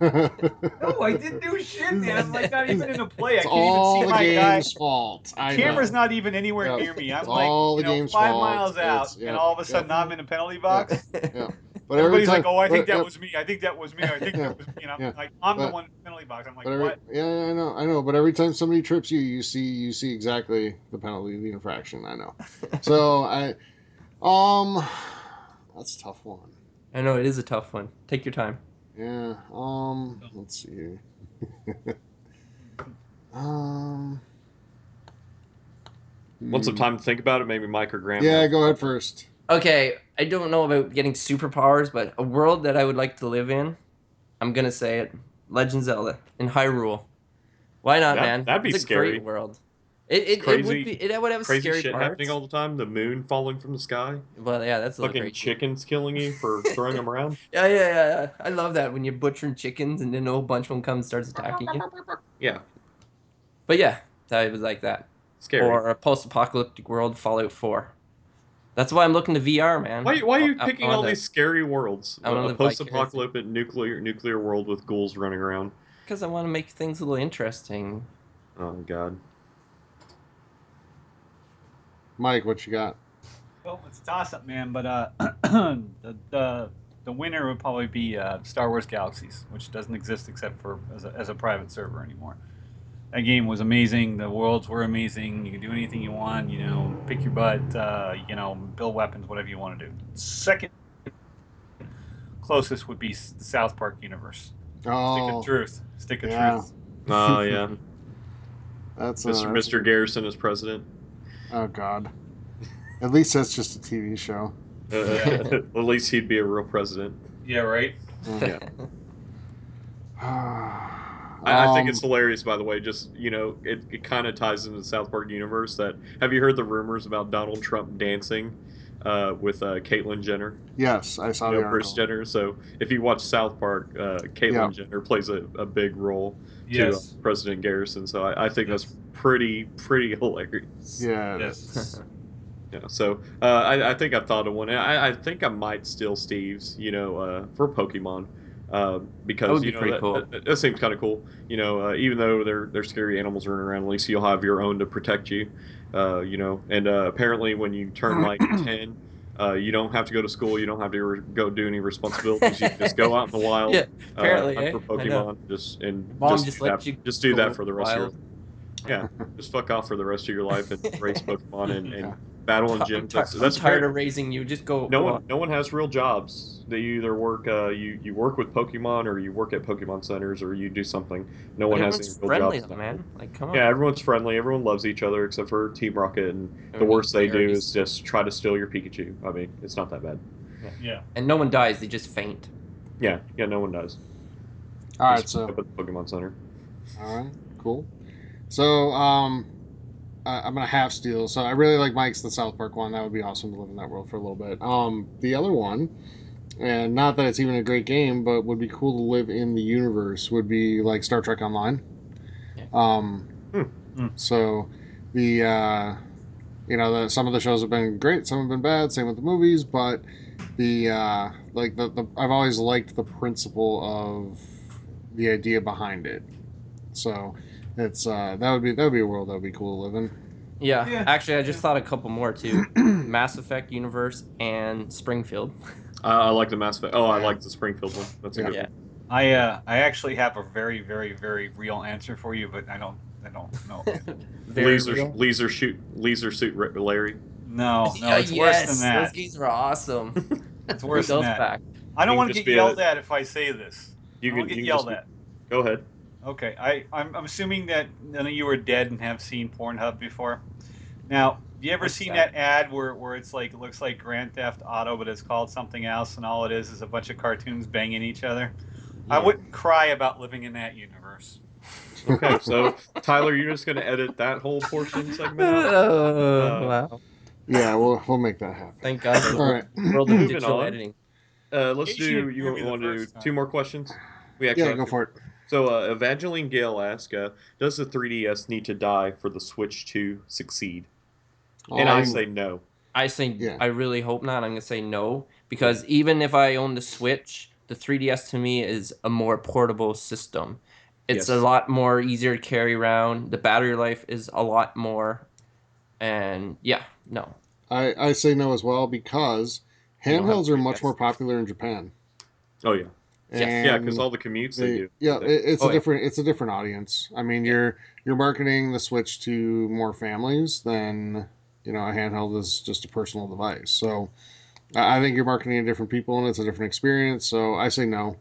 No, I didn't do shit, man. I'm like not even in a play. I It's can't even all see the my guy. game's fault. The I camera's know. not even anywhere Yep. near me. I'm It's like, all the game's 5 miles fault. out, and all of a sudden I'm in a penalty box. Yeah. But every Everybody's time, like, "Oh, I think that yep, was me. I think that was me. I think yeah, that was me." And I'm yeah. like, "I'm the But one in the penalty box." I'm like, but "What?" yeah, I know. But every time somebody trips you, you see exactly the penalty, the infraction. I know. So that's a tough one. I know it is a tough one. Take your time. Yeah. Let's see here. um. Want some time to think about it? Maybe Mike or Graham. Yeah, have- go ahead first. Okay, I don't know about getting superpowers, but a world that I would like to live in, I'm gonna say it, Legend Zelda in Hyrule. Why not, man? That'd be It's a scary. great world. It would be. It would have Crazy scary shit parts. happening all the time. The moon falling from the sky. Well, yeah, that's a little Fucking crazy. chickens killing you for throwing them around. Yeah. I love that when you're butchering chickens and then a whole bunch of them come and starts attacking you. Yeah, But yeah, it was like that. scary. Or a post-apocalyptic world, Fallout 4. That's why I'm looking to VR, man. Why are you I picking all these scary worlds? I wanna A live post-apocalyptic nuclear world with ghouls running around. because I want to make things a little interesting. Oh god. Mike, what you got? Well, it's a toss-up, man. But the winner would probably be Star Wars Galaxies, which doesn't exist except for as a private server anymore. That game was amazing. The worlds were amazing. You can do anything you want. Pick your butt. Build weapons, whatever you want to do. Second closest would be the South Park universe. Stick of Oh, truth. Stick of yeah. truth. Oh yeah. That's Mr. Garrison is president. Oh God. At least that's just a TV show. At least he'd be a real president. Yeah, right. Yeah. I think it's Um, hilarious, by the way. Just it kind of ties into the South Park universe. That have you heard the rumors about Donald Trump dancing with Caitlyn Jenner? yes, I saw the Bruce article. Jenner. So if you watch South Park, Caitlyn Jenner plays a big role to Yes. President Garrison. So I think that's pretty hilarious. Yeah, it Yes. is. Yeah, so I think I've thought of one. I think I might steal Steve's, for Pokemon, because That would be pretty cool. that seems kind of cool. Even though they're scary animals running around, at least you'll have your own to protect you. And apparently when you turn like 10, you don't have to go to school. You don't have to go do any responsibilities. You can just go out in the wild, Yeah, apparently, hunt for I know. Pokemon, Mom just just do let that. you Just do go that for the rest of your wild. yeah, just fuck off for the rest of your life and raise Pokemon and Yeah. battle in I'm gyms. tired Great. of raising you. Just go. No go one, on. no one has real jobs. They either work, you work with Pokemon, or you work at Pokemon centers, or you do something. No But one has any everyone's real friendly, jobs though, now. man. Like, come on. Yeah, everyone's friendly. Everyone loves each other except for Team Rocket, and the worst they do is just try to steal your Pikachu. I mean, it's not that bad. Yeah. And no one dies; they just faint. Yeah, no one does. All right, Just so up at the Pokemon Center. all right, cool. So I'm gonna half steal. So I really like Mike's the South Park one. That would be awesome to live in that world for a little bit. The other one, and not that it's even a great game, but would be cool to live in the universe. Would be like Star Trek Online. Yeah. So the some of the shows have been great, some have been bad. Same with the movies, but the I've always liked the principle of the idea behind it. So it's that would be a world that would be cool to live in. Yeah. Actually, I just thought a couple more too. Mass Effect universe and Springfield. I like the Mass Effect. Oh, I Yeah. like the Springfield one. That's a good Yeah. one. I actually have a very very very real answer for you, but I don't know. Very real. Laser suit Larry. No, it's worse than Yes, that. those games were awesome. It's worse Bring than those that. back. I don't You can want to just get be yelled at if I say this. You I don't can get you can just yelled be, at. go ahead. Okay, I'm assuming that none of you are dead and have seen Pornhub before. Now, have you ever What's seen that? that ad where it's like it looks like Grand Theft Auto, but it's called something else, and all it is a bunch of cartoons banging each other? I Yeah. wouldn't cry about living in that universe. Okay, so Tyler, you're just going to edit that whole portion segment out. Oh, Uh, wow. Yeah, we'll make that happen. Thank God for the All right. world of moving digital on. editing. Let's She didn't do. You hear me the want to do first two time. more questions? We actually Yeah, have go two. for it. So, Evangeline Gale asks, "Does the 3DS need to die for the Switch to succeed?" And I say no. I say Yeah. I really hope not. I'm gonna say no because even if I own the Switch, the 3DS to me is a more portable system. It's a Yes. lot more easier to carry around. The battery life is a lot more, and yeah, no. I say no as well because You don't have a handhelds are much more 3DS. popular in Japan, Oh yeah. Yes. Yeah, because and all the commutes they do. it's Oh a yeah. different audience. I mean, Yeah. you're marketing the Switch to more families than a handheld is just a personal device. So I think you're marketing to different people, and it's a different experience. So I say no.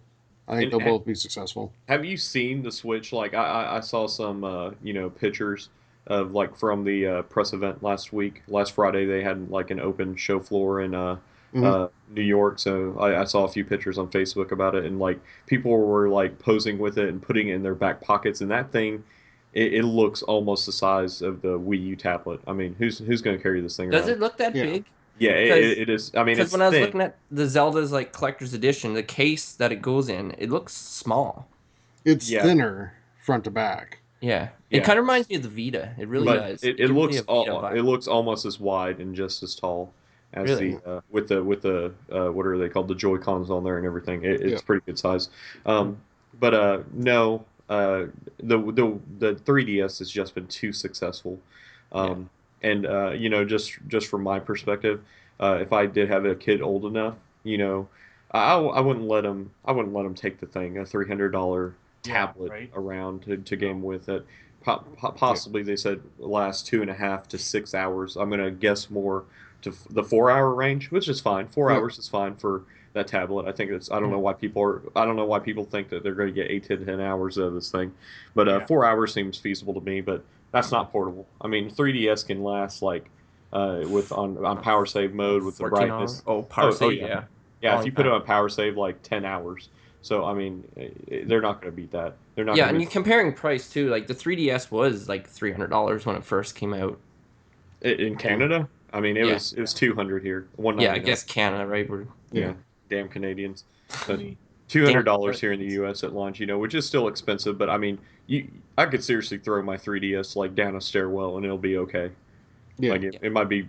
I think And they'll both be successful. have you seen the Switch? Like I saw some pictures of like from the press event last week. Last Friday they had like an open show floor in Hmm. New York. So I saw a few pictures on Facebook about it, and like people were like posing with it and putting it in their back pockets. And that thing, it looks almost the size of the Wii U tablet. I mean, who's going to carry this thing Does around? it look that Yeah, big? Yeah, Because it is. I mean, it's when I was thin. looking at the Zelda's like collector's edition, the case that it goes in, it looks small. it's Yeah, thinner front to back. Yeah, it yeah. kind of reminds me of the Vita. It really But does. It gives me a Vita vibe. it looks almost as wide and just as tall as Really? the with the what are they called, the Joy Cons on there and everything. Yeah. It's pretty good size. But no, the 3DS has just been too successful. Yeah. Um, and just from my perspective, if I did have a kid old enough, I wouldn't let him take the thing, a $300 Yeah, tablet right. around to No. game with it. Yeah. Possibly they said last 2.5 to 6 hours. I'm gonna guess more to the 4 hour range, which is fine. Four Yeah. hours is fine for that tablet. I think it's. Yeah. I don't know why people think that they're going to get 8 to 10 hours out of this thing, but Yeah. 4 hours seems feasible to me. But that's not portable. I mean, 3DS can last like with on power save mode with the 14 hours. brightness. Oh, power Oh save, yeah, yeah. yeah. If Long you put it time. on power save, like 10 hours. So I mean, they're not going to beat that. They're not Yeah, going to and beat you're comparing price too. Like the 3DS was like $300 when it first came out. in Canada. I mean, Yeah. it was 200 here, one Yeah, I ninety nine. guess Canada, right? We're Yeah. Yeah, damn Canadians. But See, two damn hundred dollars here in the Americans. U.S. at launch, which is still expensive. But I mean, I could seriously throw my 3DS like down a stairwell and it'll be okay. Yeah. Like Yeah. it might be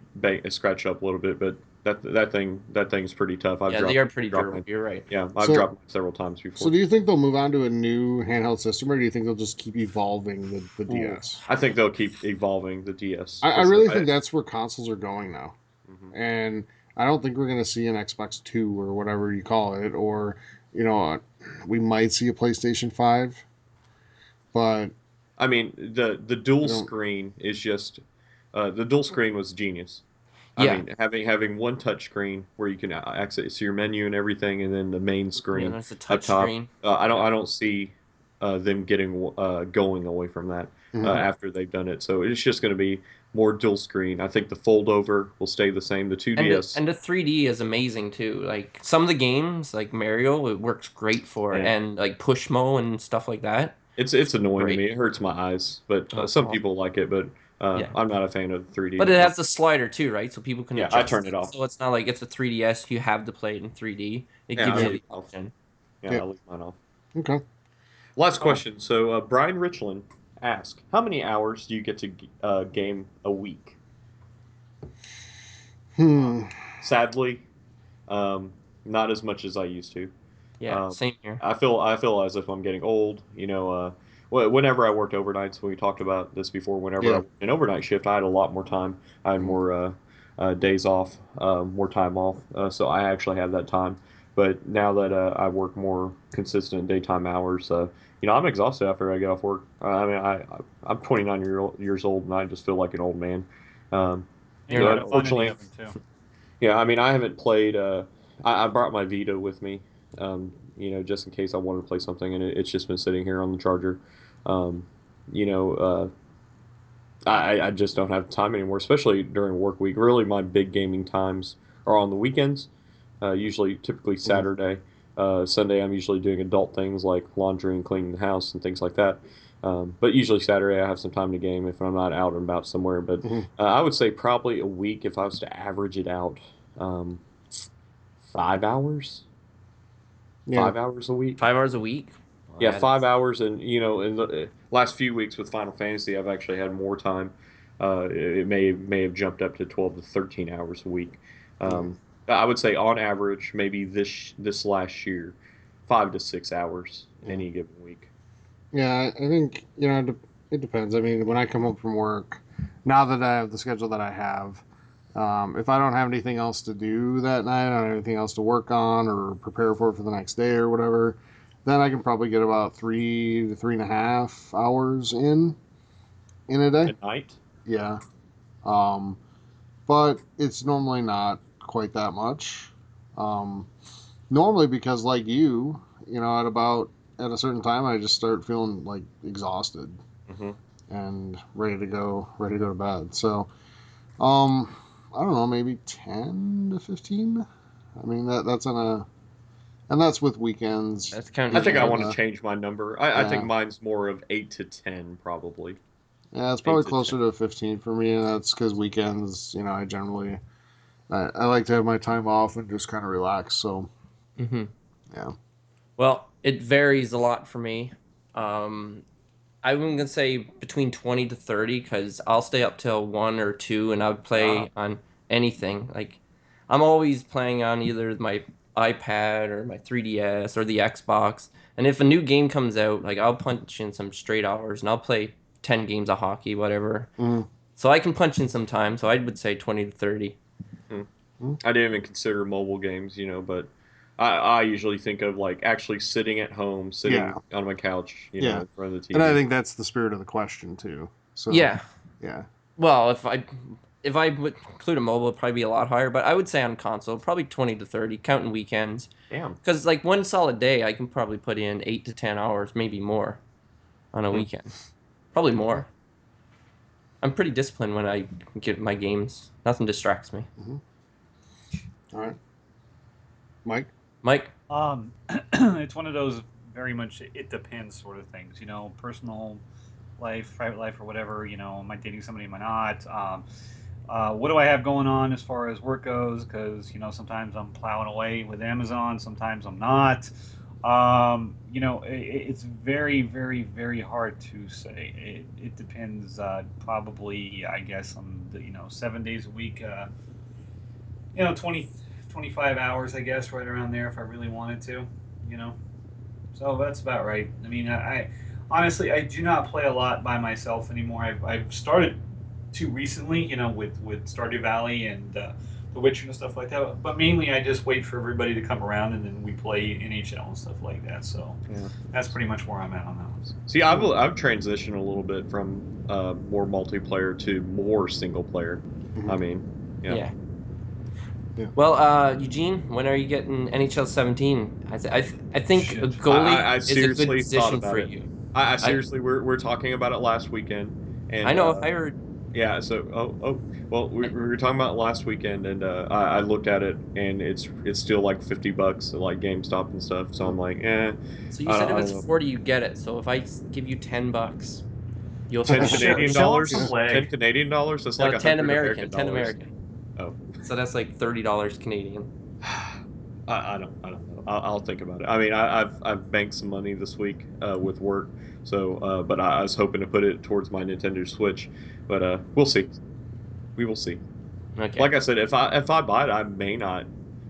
scratched up a little bit, but that thing's pretty tough. Yeah, they are pretty durable. You're right. I've So dropped mine several times so before. do you think they'll move on to a new handheld system, or do you think they'll just keep evolving the Ooh. DS? I think they'll keep evolving the DS I for sure. really think that's where consoles are going now, Mhm. and I don't think we're going to see an Xbox Two or whatever you call it, or you know, we might see a PlayStation 5, but I mean, the dual you know, screen is just the dual screen was genius. I Yeah. mean, having one touch screen where you can access your menu and everything, and then the main Yeah, screen there's a up touch top. screen. yeah. I don't see them getting going away from that mhm. after they've done it. So it's just going to be more dual screen. I think the fold over will stay the same. The And 2DS, the 3D is amazing too. Like some of the games, like Mario, it works great for, man, and like Pushmo and stuff like that. it's annoying to Great. me. It hurts my eyes, but Oh, some well, people like it. But yeah. I'm not a fan of 3D. But it has the slider too, right? So people can Yeah, I adjust turned it. it off. So it's not like it's a 3DS, you have to play it in 3D. It Yeah, I gives Yeah. you leave the it off. option. Yeah, Yeah. I leave mine off. Okay. Last Oh, question. So, Brian Richland asked, how many hours do you get to game a week? wow. Hmm. Sadly, um, not as much as I used to. Yeah, Um, same here. I feel as if I'm getting old. Whenever I worked overnights, we talked about this before. Whenever I Yeah. worked an overnight shift, I had a lot more time. I had Mhm. more days off, more time off. So I actually have that time. But now that I work more consistent daytime hours, I'm exhausted after I get off work. I'm 29 years old, and I just feel like an old man. Um, And You're you so got not a old. bun in the unfortunately, oven too. yeah, I mean, I haven't played. I brought my Vita with me, just in case I wanted to play something, and it's just been sitting here on the charger. Um, you know, uh, I just don't have time anymore, especially during work week. Really, my big gaming times are on the weekends. Typically Saturday. Sunday, I'm usually doing adult things like laundry and cleaning the house and things like that. But usually Saturday, I have some time to game if I'm not out and about somewhere. But Mhm. I would say probably a week if I was to average it out, um, 5 hours, Yeah. 5 hours a week. 5 hours a week. Well, Yeah, yeah, 5 hours, and in the last few weeks with Final Fantasy, I've actually had more time. It may have jumped up to 12 to 13 hours a week. Yeah. I would say on average, maybe this last year, 5 to 6 hours Yeah. any given week. Yeah, I think it depends. I mean, when I come home from work, now that I have the schedule that I have, if I don't have anything else to do that night, I don't have anything else to work on or prepare for the next day or whatever, then I can probably get about 3 to 3.5 hours in a day. At night, Yeah, um, but it's normally not quite that much. Um, Normally because like at a certain time, I just start feeling like exhausted hmm and ready to go to bed. So, um, I don't know, maybe 10 to 15. I mean and that's with weekends that's counting I being think I able want to weekends. to. change my number. I think Yeah, mine's more of 8 to 10, probably yeah, it's eight probably to ten. closer to 15 for me, and that's because weekends, I like to have my time off and just kind of relax. So, Hmm. yeah. Well, it varies a lot for me. Um, I'm gonna say between 20 to 30 because I'll stay up till 1 or 2 and I would Wow. play on anything. Like, I'm always playing on either my iPad or my 3DS or the Xbox. And if a new game comes out, like, I'll punch in some straight hours and I'll play 10 games of hockey, whatever. Mm, So I can punch in some time. So I would say 20 to 30. Hmm. mm, I didn't even consider mobile games, but I usually think of like actually sitting at home, yeah, sitting on my couch, yeah, in front of the and I TV. think that's the spirit of the question too. So, Yeah. yeah. Well, if I would include a mobile, it'd probably be a lot higher. But I would say on console, probably 20 to 30, counting weekends. Damn. Because like one solid day, I can probably put in 8 to 10 hours, maybe more, on a Hmm. weekend. Probably Okay. more. I'm pretty disciplined when I get my games. Nothing distracts me. Hmm. All right, Mike. Mike, It's one of those very much it depends sort of things, personal life, private life, or whatever. Am I dating somebody? Am I not? What do I have going on as far as work goes? Because sometimes I'm plowing away with Amazon, sometimes I'm not. It's very, very, very hard to say. It depends. Probably, I guess, on the 7 days a week. 20, 25 hours, I guess, right around there if I really wanted to. You know, so that's about right. I mean, I honestly I do not play a lot by myself anymore. I've started to recently, with Stardew Valley and The Witcher and stuff like that. But mainly, I just wait for everybody to come around and then we play NHL and stuff like that. So Yeah. that's pretty much where I'm at on that one. See, I've transitioned a little bit from more multiplayer to more single player. Hmm. I mean, yeah. yeah. Yeah. Well, Eugene, when are you getting NHL 17? I think a Shit. goalie I is a good seriously thought position about for it. you. I I seriously, we're talking about it last weekend, I and know I heard. yeah. So well, we were talking about it last weekend, and I looked at it, and it's still like $50 at like GameStop and stuff. So I'm Mm. like, So you said I if don't it's know. 40, you get it. So if I give you $10, you'll Ten have it. Canadian Show him dollars. some Yeah. Ten leg. Canadian dollars. That's No, like a 10 hundred American, American 10 dollars. American. Oh. So that's like $30 Canadian. I don't know. I'll think about it. I mean, I've banked some money this week with work, so but I was hoping to put it towards my Nintendo Switch, but we'll see. We will see. Okay. Like I said, if I buy it, I may not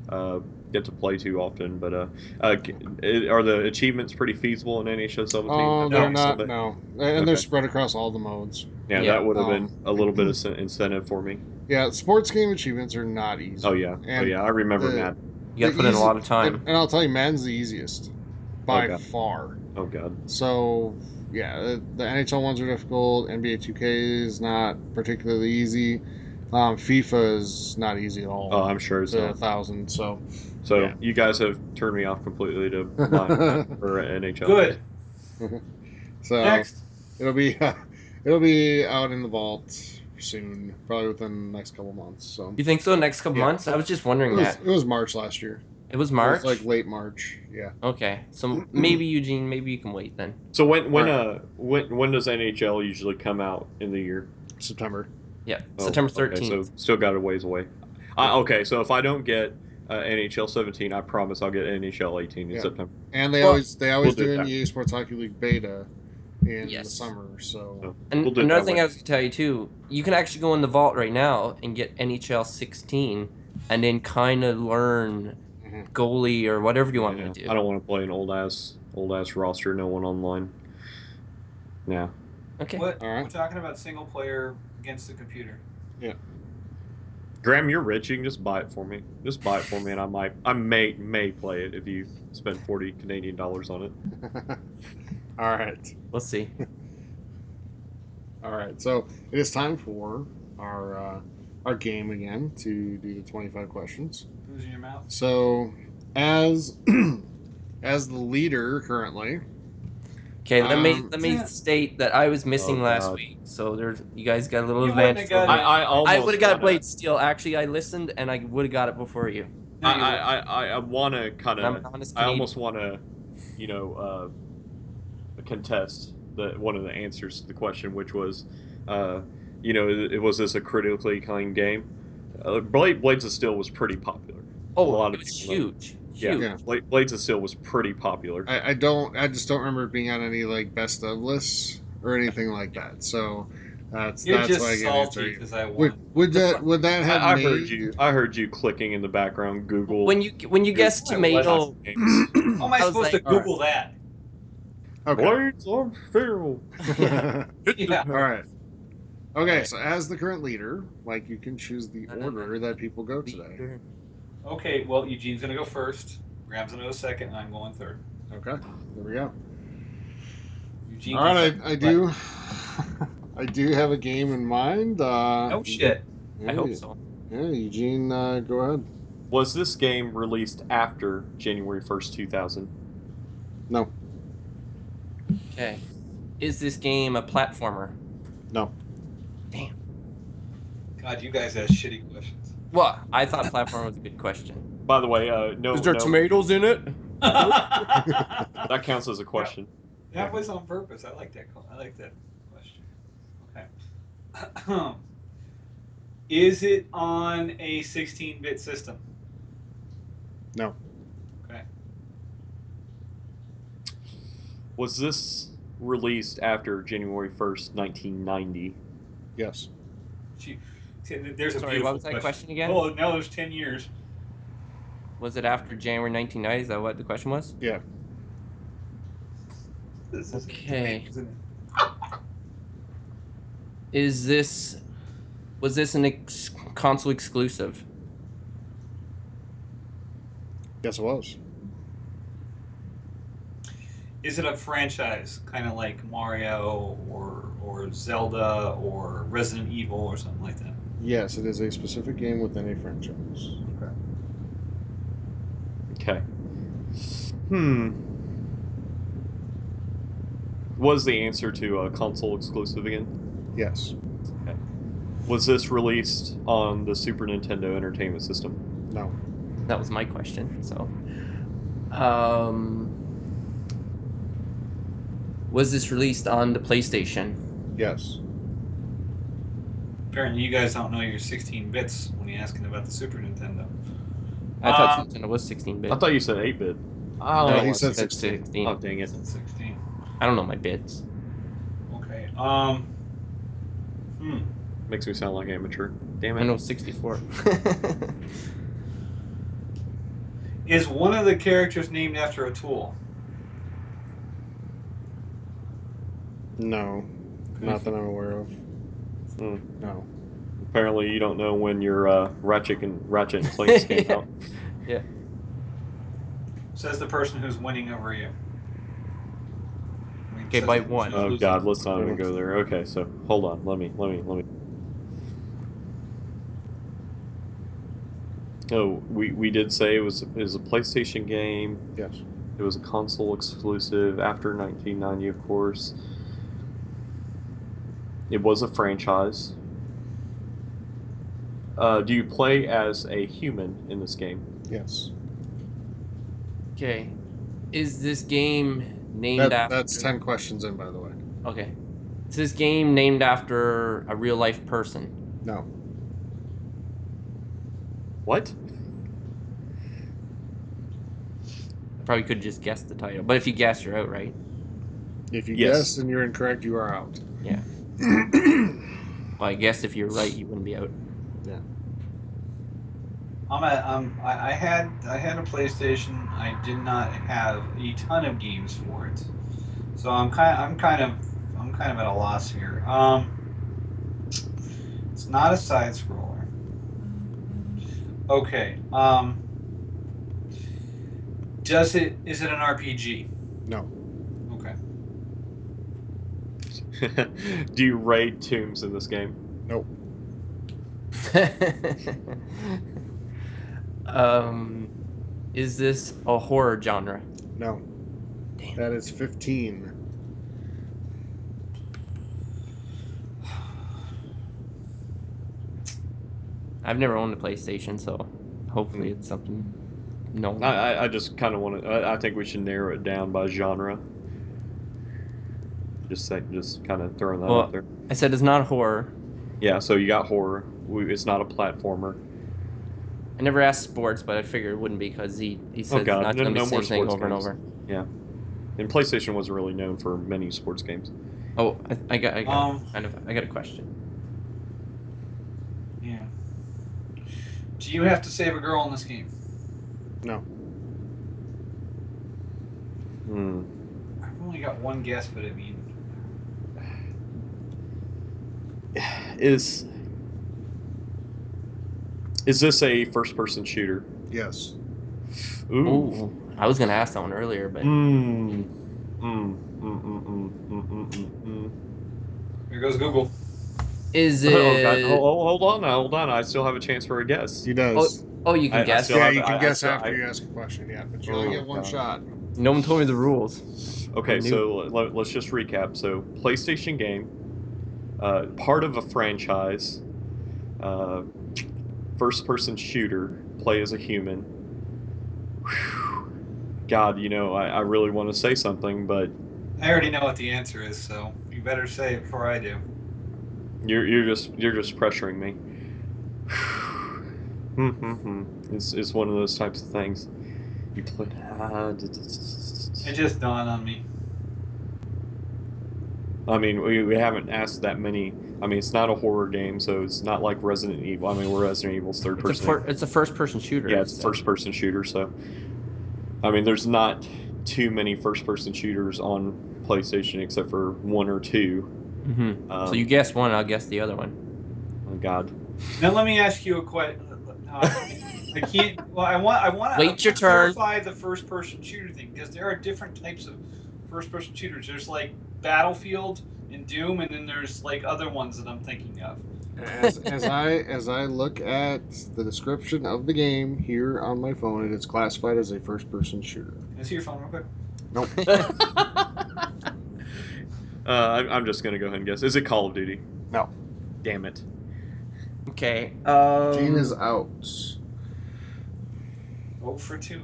uh, get to play too often. But are the achievements pretty feasible in NHL 17? Oh, they're No. Every not. Sunday. No, and they're Okay. spread across all the modes. Yeah, Yeah. that would have been Um, a little bit of incentive for me. yeah, sports game achievements are not Oh easy, yeah. Oh and yeah. I remember the Matt. You the got to put in a easy lot of time. and I'll tell you, Madden's the easiest Oh by god. far. Oh god. So yeah, the NHL ones are difficult. NBA 2K is not particularly easy. FIFA is not easy at Oh, all I'm sure it's to not. 1,000. So yeah. So you guys have turned me off completely to buying Madden or NHL. Good. So Next. it'll be It'll be out in the vault soon, probably within the next couple months. So You think so? Next couple Yeah. months? I was just wondering it was March last year. It was It was March. like late March. Yeah. Okay, so maybe Eugene, maybe you can wait then. So when Right. when does NHL usually come out in the year? September. Yeah, Oh, September okay, so 13th. still got a ways away. Yeah. Okay, so if I don't get NHL 17, I promise I'll get NHL 18 in Yeah. September. And Well, they We'll always do do it an that way. EA Sports Hockey League beta in the Yes. summer. So So And we'll do it another that thing way. I was going to tell you too, you can actually go in the vault right now and get NHL 16 and then kind of learn mhm. goalie or whatever you want Yeah, to do. I don't want to play an old ass roster, no one online. Yeah. Okay. What All right. we're talking about single player against the computer. Yeah. Graham, you're rich. You can just buy it for me. Just buy it for me, and I may play it if you spend 40 Canadian dollars on it. All right. We'll see. All right. So it is time for our game again to do the 25 questions. Who's in your mouth? So as as the leader currently, Okay, let me Yeah. state that I was missing Oh last God. week, so there's you guys got a little You wouldn't have advantage over got me. it. I I would almost have got wanna. Blade Steel. Actually, I listened and I would have got it before you. No, you would. I want to kind And I'm of. an honest I Canadian. almost want to, you know, contest the one of the answers to the question, which was, uh, was this a critically acclaimed game? Blades of Steel was pretty popular. A Oh, lot it of was people know. huge, Yeah, huge. yeah, Blades of Steel was pretty popular. I just don't remember it being on any like best of lists or anything like that. So You're that's why I just can't answer salty you. because I won. Would that have made? I heard you clicking in the background. Google. When you guess I wasn't. tomato, Games. How am I I was supposed to like, all right. Google that? Okay. Blades of Steel. Yeah. Yeah. All right. All Okay. right. So as the current leader, like you can choose the No, no, no, order no, that no. people go today. Leader. Okay, well, Eugene's going to go first. Graham's going to go second, and I'm going third. Okay. There we go. Eugene All can right. start. I do. I do have a game in mind. No shit. I hope Yeah, so. yeah, Eugene, go ahead. Was this game released after January 1st, 2000? No, Okay. Is this game a platformer? no. Damn. God, you guys ask shitty questions. Well, I thought platformer was a good question. By the way, Is there tomatoes in it? that counts as a question. That was on purpose. I like that. I like that question. Okay. Is it on a 16-bit system? No, Okay. Was this released after January 1st, 1990? yes, See, there's a Sorry, beautiful what was that question. question again? Oh, now there's 10 years. Was it after January 1990? Is that what the question was? yeah, This isn't Okay. tomatoes in it. Was this an console exclusive? yes, it was. Is it a franchise, kind of like Mario or Zelda or Resident Evil or something like that? Yes, it is a specific game within a franchise. Okay. Okay. Hmm. Was the answer to a console exclusive again? Yes, Okay. Was this released on the Super Nintendo Entertainment System? no, That was my question. So, um, was this released on the PlayStation? yes, Apparently, you guys don't know your 16 bits when you're asking about the Super Nintendo. I thought Um, Nintendo was 16-bit. I thought you said 8-bit. I don't No, know he what said to- said 16. 16. Oh, dang it. It's 16. I don't know my bits. Okay. Makes me sound like amateur. Damn I it. know 64. Is one of the characters named after a tool? No, not that I'm aware of. Hmm. No, Apparently, you don't know when your Ratchet and Clanks came out. Yeah. Says the person who's winning over you. I mean, Okay, says by the person one. Oh who's God, losing. let's not even go there. Okay, so hold on. Let me. Oh, we did say it was a PlayStation game. yes, It was a console exclusive after 1990, of course. It was a franchise. Do you play as a human in this game? Yes. Okay. Is this game named after? That's 10 questions in, by the way. Okay. Is this game named after a real life person? No. What? I probably could just guess the title, but if you guess, you're out, right? If you Yes. guess and you're incorrect, you are out. Yeah. Well, I guess if you're right, you wouldn't be out. Yeah. I had a PlayStation. I did not have a ton of games for it, so I'm kind of at a loss here. It's not a side scroller. Okay. Is it an RPG? No. Okay. Do you raid tombs in this game? Nope. um, is this a horror genre? No. Damn. That is 15. I've never owned a PlayStation, so hopefully it's something known. I just kind of want to. I think we should narrow it down by genre. Just kind of throwing that out Well, there. I said it's not horror. Yeah, so you got horror. It's not a platformer. I never asked sports, but I figured it wouldn't be because he said God, not no- going to be no the more same thing sports over and games. over. Yeah, and PlayStation wasn't really known for many sports games. Oh, I got I got a question. Yeah. Do you have to save a girl in this game? No. Hmm. I've only got one guess, but I mean, Is this a first-person shooter? Yes. Ooh. Oh, I was going to ask that one earlier, but Mm. Mm. Mm. Mm. Mm. Mm. Mm. Mm. here goes Google. is Oh God! it? Hold on now. Hold on. I still have a chance for a guess. He does. Oh, you can I guess. still Yeah, have- you can I guess still- after I- you ask a question, yeah, but you only Oh, get one God. shot. No one told me the rules. Okay, I'm new. so let's just recap. So, PlayStation game, part of a franchise, uh, first-person shooter, play as a human. Whew. God, I really want to say something, but I already know what the answer is, so you better say it before I do. you're just pressuring me. It's one of those types of things. You play. It just dawned on me. I mean, we haven't asked that many. I mean, it's not a horror game, so it's not like Resident Evil. I mean, we're Resident Evil's third person. It's a first person shooter. Yeah, it's a first person shooter, so I mean, there's not too many first person shooters on PlayStation except for one or two. So you guess one, I'll guess the other one. Oh God. Now let me ask you a question. I can't. Well, I want to Wait your turn. clarify the first-person shooter thing because there are different types of first-person shooters. There's like Battlefield and Doom, and then there's like other ones that I'm thinking of. As I look at the description of the game here on my phone, it is classified as a first-person shooter. Can I see your phone real quick? Nope. I'm just gonna go ahead and guess. Is it Call of Duty? No. Damn it. Okay. Game is out. 0 for 2.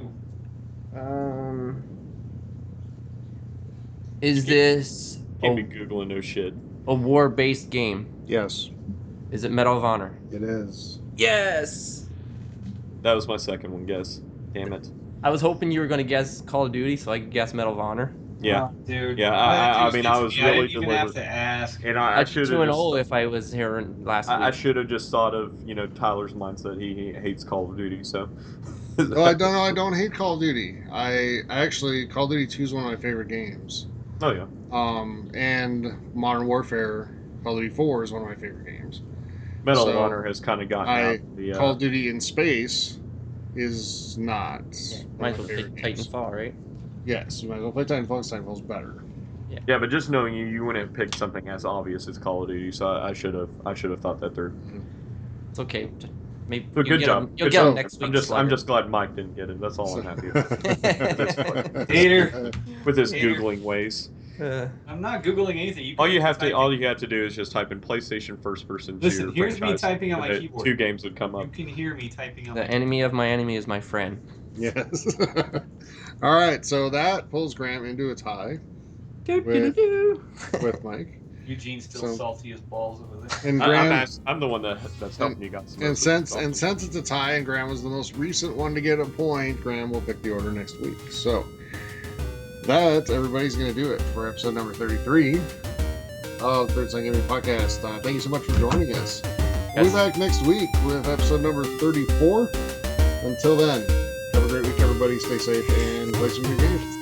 Is this Can't be googling no shit. a war based game? Yes, Is it Medal of Honor? it is. Yes. That was my second one. Guess. Damn it. I was hoping you were gonna guess Call of Duty, so I could guess Medal of Honor. Yeah. Dude. Yeah, That I just mean, gets I was me. really I didn't even have deliberate. to ask. And I I'd should be 2 have and just. 0 if I was here last I week. should have just thought of Tyler's mindset. He hates Call of Duty, so. No, I don't. I don't hate Call of Duty. I actually Call of Duty 2 is one of my favorite games. Oh yeah. And Modern Warfare, Call of Duty 4 is one of my favorite games. Medal of So, Honor has kind of gotten out of the. Call of Duty in space is not Yeah, one might of as my well favorite take games. Titanfall, right? Yes, you might as well play Titanfall. 'Cause Titanfall's better. Yeah, but just knowing you wouldn't have picked something as obvious as Call of Duty, so I should have thought that through. It's okay. Maybe But good job. You'll Good get job. them next week. I'm just glad Mike didn't get it. That's all I'm happy about. Hater. With his Hater. googling ways. I'm not Googling anything. All you have to do is just type in PlayStation first person shooter. Listen, here's me franchise, typing on my and keyboard. 2 games would come You up. can hear me typing on The my enemy of my enemy is my friend. Yes. All right, so that pulls Graham into a tie with Mike. Eugene's still salty as balls over there. And Graham, I'm the one that's helping you guys. and since it's a tie, and Graham was the most recent one to get a point, Graham will pick the order next week. So that's everybody's going to do it for episode number 33 of Third Son Gaming Podcast. Thank you so much for joining us. We'll be back next week with episode number 34. Until then, have a great week, everybody. Stay safe and play some good games.